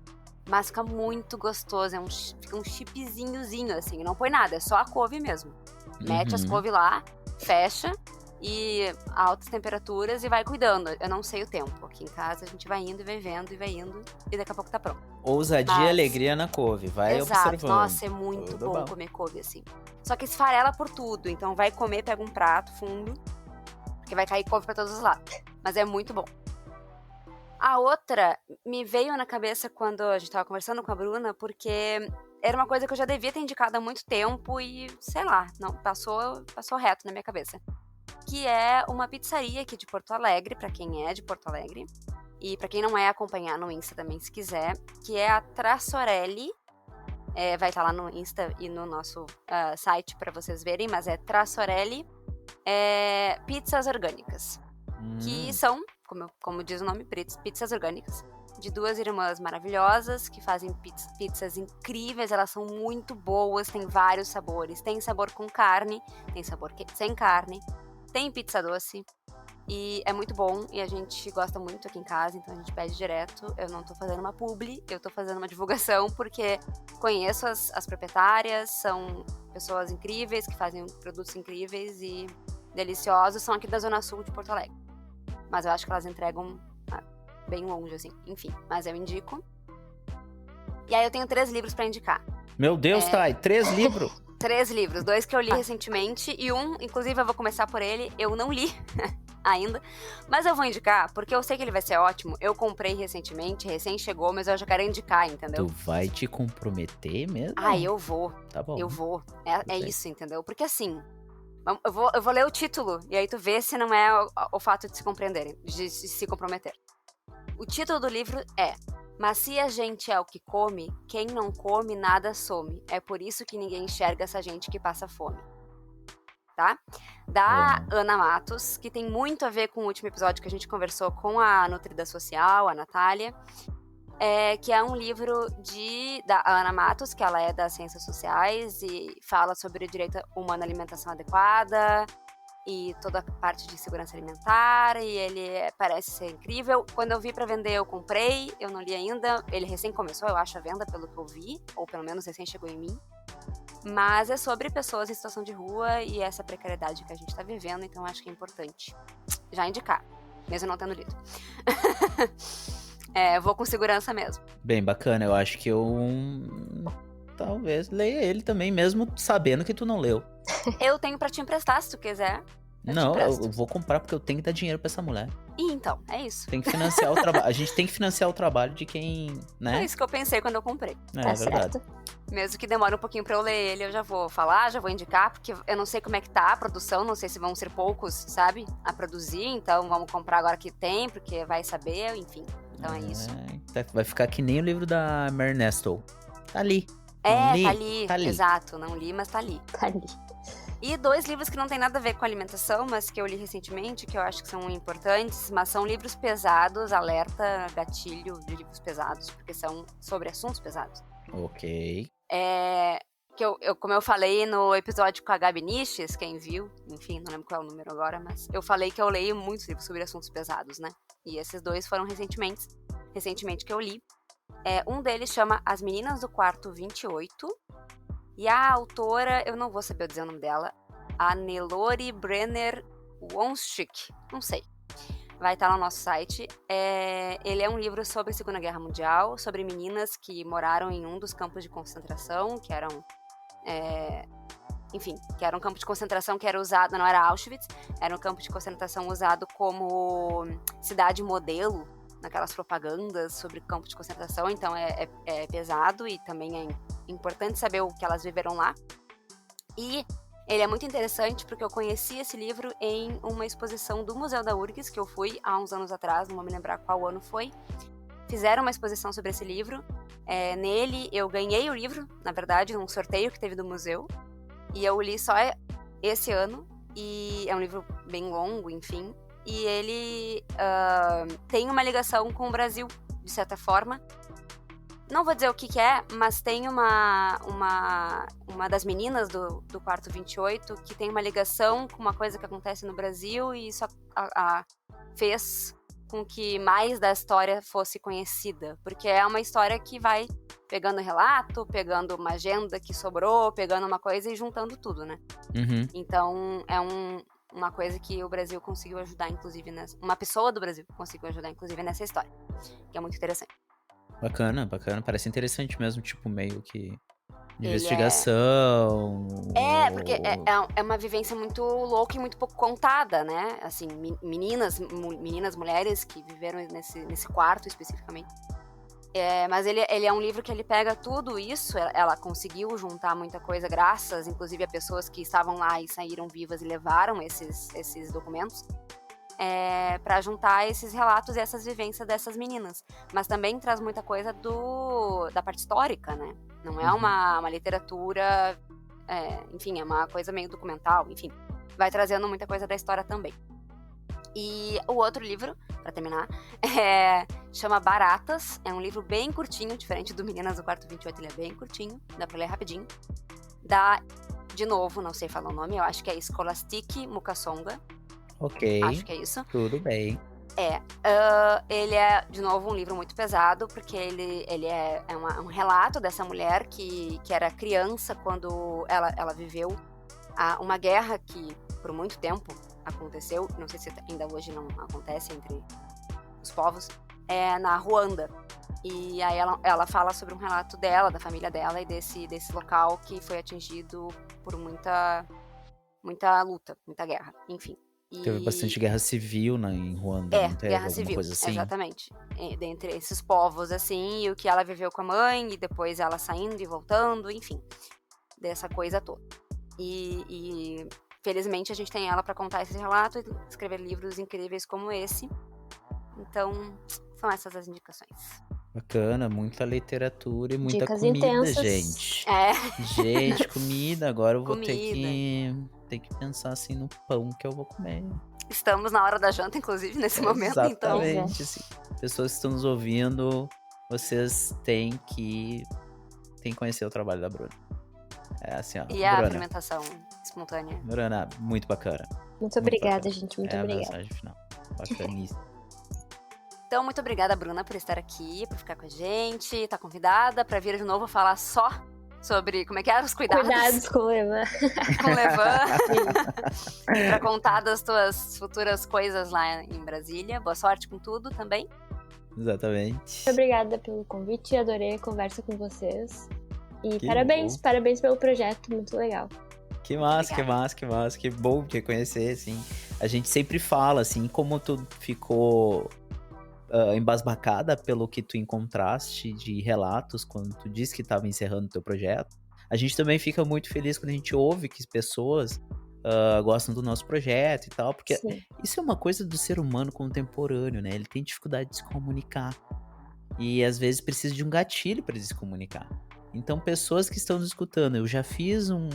Mas fica muito gostoso, fica um chipzinhozinho, assim, não põe nada, é só a couve mesmo. Mete as couve lá, fecha, e altas temperaturas e vai cuidando. Eu não sei o tempo, aqui em casa a gente vai indo e vai vendo e vai indo, e daqui a pouco tá pronto. Ousadia e alegria na couve, vai observando. Nossa, é muito bom comer couve assim. Só que esfarela por tudo, então vai comer, pega um prato fundo, porque vai cair couve pra todos os lados. Mas é muito bom. A outra me veio na cabeça quando a gente tava conversando com a Bruna, porque era uma coisa que eu já devia ter indicado há muito tempo e, sei lá, não passou reto na minha cabeça. Que é uma pizzaria aqui de Porto Alegre, pra quem é de Porto Alegre. E pra quem não é, acompanhar no Insta também, se quiser. Que é a Trassorelli. Vai estar lá no Insta e no nosso site pra vocês verem, mas é Trassorelli Pizzas Orgânicas. Que são, como diz o nome, pizzas orgânicas. De 2 irmãs maravilhosas que fazem pizzas incríveis, elas são muito boas, tem vários sabores. Tem sabor com carne, tem sabor sem carne, tem pizza doce. E é muito bom, e a gente gosta muito aqui em casa, então a gente pede direto. Eu não tô fazendo uma publi, eu tô fazendo uma divulgação, porque conheço as proprietárias, são pessoas incríveis, que fazem produtos incríveis e deliciosos, são aqui da Zona Sul de Porto Alegre. Mas eu acho que elas entregam bem longe, assim. Enfim, mas eu indico. E aí eu tenho 3 livros pra indicar. Meu Deus, Thay, 3 livros? 3 livros, 2 que eu li recentemente e um, inclusive eu vou começar por ele, eu não li ainda, mas eu vou indicar, porque eu sei que ele vai ser ótimo. Eu comprei recentemente, recém chegou, mas eu já quero indicar, entendeu? Tu vai te comprometer mesmo? Eu vou. Tá bom. Eu vou. É isso, entendeu? Porque assim, Eu vou ler o título, e aí tu vê se não é o fato de se compreenderem, de se comprometer. O título do livro é: Mas se a gente é o que come, quem não come nada some. É por isso que ninguém enxerga essa gente que passa fome. Tá? Da Ana Matos, que tem muito a ver com o último episódio que a gente conversou com a nutrida social, a Natália, que é um livro da Ana Matos, que ela é das ciências sociais e fala sobre o direito humano à alimentação adequada e toda a parte de segurança alimentar, e ele parece ser incrível. Quando eu vi pra vender, eu comprei, eu não li ainda, ele recém começou, eu acho, a venda, pelo que eu vi, ou pelo menos recém chegou em mim. Mas é sobre pessoas em situação de rua e essa precariedade que a gente tá vivendo, então acho que é importante já indicar, mesmo não tendo lido. Vou com segurança mesmo. Bem bacana, eu acho que eu talvez leia ele também, mesmo sabendo que tu não leu. Eu tenho pra te emprestar, se tu quiser. Não, eu vou comprar porque eu tenho que dar dinheiro pra essa mulher. E então, é isso. Tem que financiar o trabalho. A gente tem que financiar o trabalho de quem, né? É isso que eu pensei quando eu comprei. É verdade. Mesmo que demore um pouquinho pra eu ler ele, eu já vou falar, já vou indicar, porque eu não sei como é que tá a produção, não sei se vão ser poucos, sabe, a produzir, então vamos comprar agora que tem, porque vai saber, enfim. Então é isso. Vai ficar que nem o livro da Mary Nestle. Tá ali. Tá ali. Exato, não li, mas tá ali. Tá ali. E 2 livros que não tem nada a ver com alimentação, mas que eu li recentemente, que eu acho que são importantes, mas são livros pesados, alerta, gatilho de livros pesados, porque são sobre assuntos pesados. Ok. Como eu falei no episódio com a Gabi Niches, quem viu, enfim, não lembro qual é o número agora, mas eu falei que eu leio muitos livros sobre assuntos pesados, né? E esses 2 foram recentemente que eu li. Um deles chama As Meninas do Quarto 28, e a autora, eu não vou saber dizer o nome dela, a Nelore Brenner Wonschik, não sei. Vai estar no nosso site. Ele é um livro sobre a Segunda Guerra Mundial, sobre meninas que moraram em um dos campos de concentração, que eram um campo de concentração que era usado, não era Auschwitz, era um campo de concentração usado como cidade modelo naquelas propagandas sobre campo de concentração, então é pesado e também é importante saber o que elas viveram lá. E ele é muito interessante porque eu conheci esse livro em uma exposição do Museu da URGS, que eu fui há uns anos atrás, não vou me lembrar qual ano foi. Fizeram uma exposição sobre esse livro. Nele, eu ganhei o livro, na verdade, num sorteio que teve do museu. E eu li só esse ano. E é um livro bem longo, enfim. E ele tem uma ligação com o Brasil, de certa forma. Não vou dizer o que é, mas tem uma das meninas do quarto 28 que tem uma ligação com uma coisa que acontece no Brasil, e isso fez com que mais da história fosse conhecida, porque é uma história que vai pegando relato, pegando uma agenda que sobrou, pegando uma coisa e juntando tudo, né? Uhum. Então é uma coisa que o Brasil conseguiu ajudar, inclusive, uma pessoa do Brasil conseguiu ajudar, inclusive, nessa história, que é muito interessante. Bacana, parece interessante mesmo, tipo, meio que de investigação. Porque é uma vivência muito louca e muito pouco contada, né? Assim, meninas, mulheres que viveram nesse quarto especificamente. Mas ele é um livro que ele pega tudo isso, ela conseguiu juntar muita coisa, graças, inclusive, a pessoas que estavam lá e saíram vivas e levaram esses documentos. Para juntar esses relatos e essas vivências dessas meninas. Mas também traz muita coisa da parte histórica, né? Não é uma literatura, enfim, é uma coisa meio documental, enfim. Vai trazendo muita coisa da história também. E o outro livro, para terminar, chama Baratas. É um livro bem curtinho, diferente do Meninas do Quarto 28, ele é bem curtinho, dá pra ler rapidinho. De novo, não sei falar o nome, eu acho que é Scholastic Mukasonga. Ok. Acho que é isso. Tudo bem. Ele é, de novo, um livro muito pesado, porque ele é um relato dessa mulher que era criança quando ela viveu uma guerra que, por muito tempo, aconteceu, não sei se ainda hoje não acontece entre os povos, na Ruanda. E aí ela fala sobre um relato dela, da família dela e desse local que foi atingido por muita luta, muita guerra, enfim. Teve bastante guerra civil em Ruanda, não teve guerra alguma civil, coisa assim? Exatamente. Dentre esses povos, assim, e o que ela viveu com a mãe, e depois ela saindo e voltando, enfim, dessa coisa toda. E felizmente a gente tem ela para contar esse relato e escrever livros incríveis como esse. Então, são essas as indicações. Bacana, muita literatura e muita Dicas comida, intensas. gente. É, Gente, comida, agora eu vou ter Comida. que pensar assim no pão que eu vou comer. estamos na hora da janta, inclusive, nesse momento, então. Exatamente, assim. Pessoas que estão nos ouvindo, vocês têm que conhecer o trabalho da Bruna. É assim, ó. E a Bruna, fermentação espontânea. Bruna, muito bacana. Muito obrigada, bacana. gente. Muito É a obrigada. mensagem final. Bacaníssimo. Então, muito obrigada, Bruna, por estar aqui, por ficar com a gente. Tá convidada para vir de novo falar só sobre como é que eram os cuidados. Cuidados com o Levan. Com o Levan. E pra contar das tuas futuras coisas lá em Brasília. Boa sorte com tudo também. Exatamente. Muito obrigada pelo convite. Adorei a conversa com vocês. E Que parabéns, bom. parabéns pelo projeto. Muito legal. Que massa, que Obrigada. massa, que massa. Que bom te conhecer, assim. A gente sempre fala, assim, como tu ficou embasbacada pelo que tu encontraste de relatos quando tu disse que estava encerrando o teu projeto. A gente também fica muito feliz quando a gente ouve que as pessoas gostam do nosso projeto e tal, porque Sim. isso é uma coisa do ser humano contemporâneo, né? Ele tem dificuldade de se comunicar. E às vezes precisa de um gatilho para se comunicar. Então, pessoas que estão nos escutando, eu já fiz um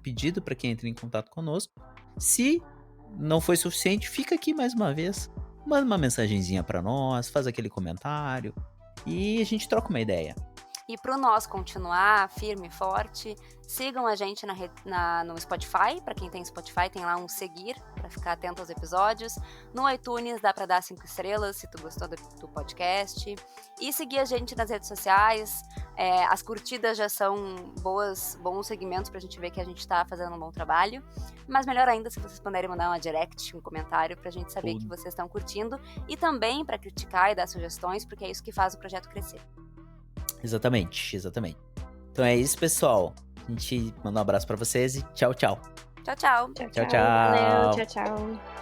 pedido para quem entra em contato conosco. Se não foi suficiente, fica aqui mais uma vez. Manda uma mensagenzinha para nós, faz aquele comentário e a gente troca uma ideia. E pro nós continuar firme e forte, sigam a gente no Spotify. Pra quem tem Spotify, tem lá um seguir pra ficar atento aos episódios. No iTunes dá pra dar 5 estrelas se tu gostou do podcast. E seguir a gente nas redes sociais. As curtidas já são bons segmentos pra gente ver que a gente tá fazendo um bom trabalho. Mas melhor ainda se vocês puderem mandar uma direct, um comentário pra gente saber que vocês estão curtindo. E também pra criticar e dar sugestões, porque é isso que faz o projeto crescer. Exatamente, exatamente. Então é isso, pessoal. A gente manda um abraço pra vocês e tchau, tchau. Tchau, tchau. Tchau, Tchau, tchau. Valeu, tchau, tchau.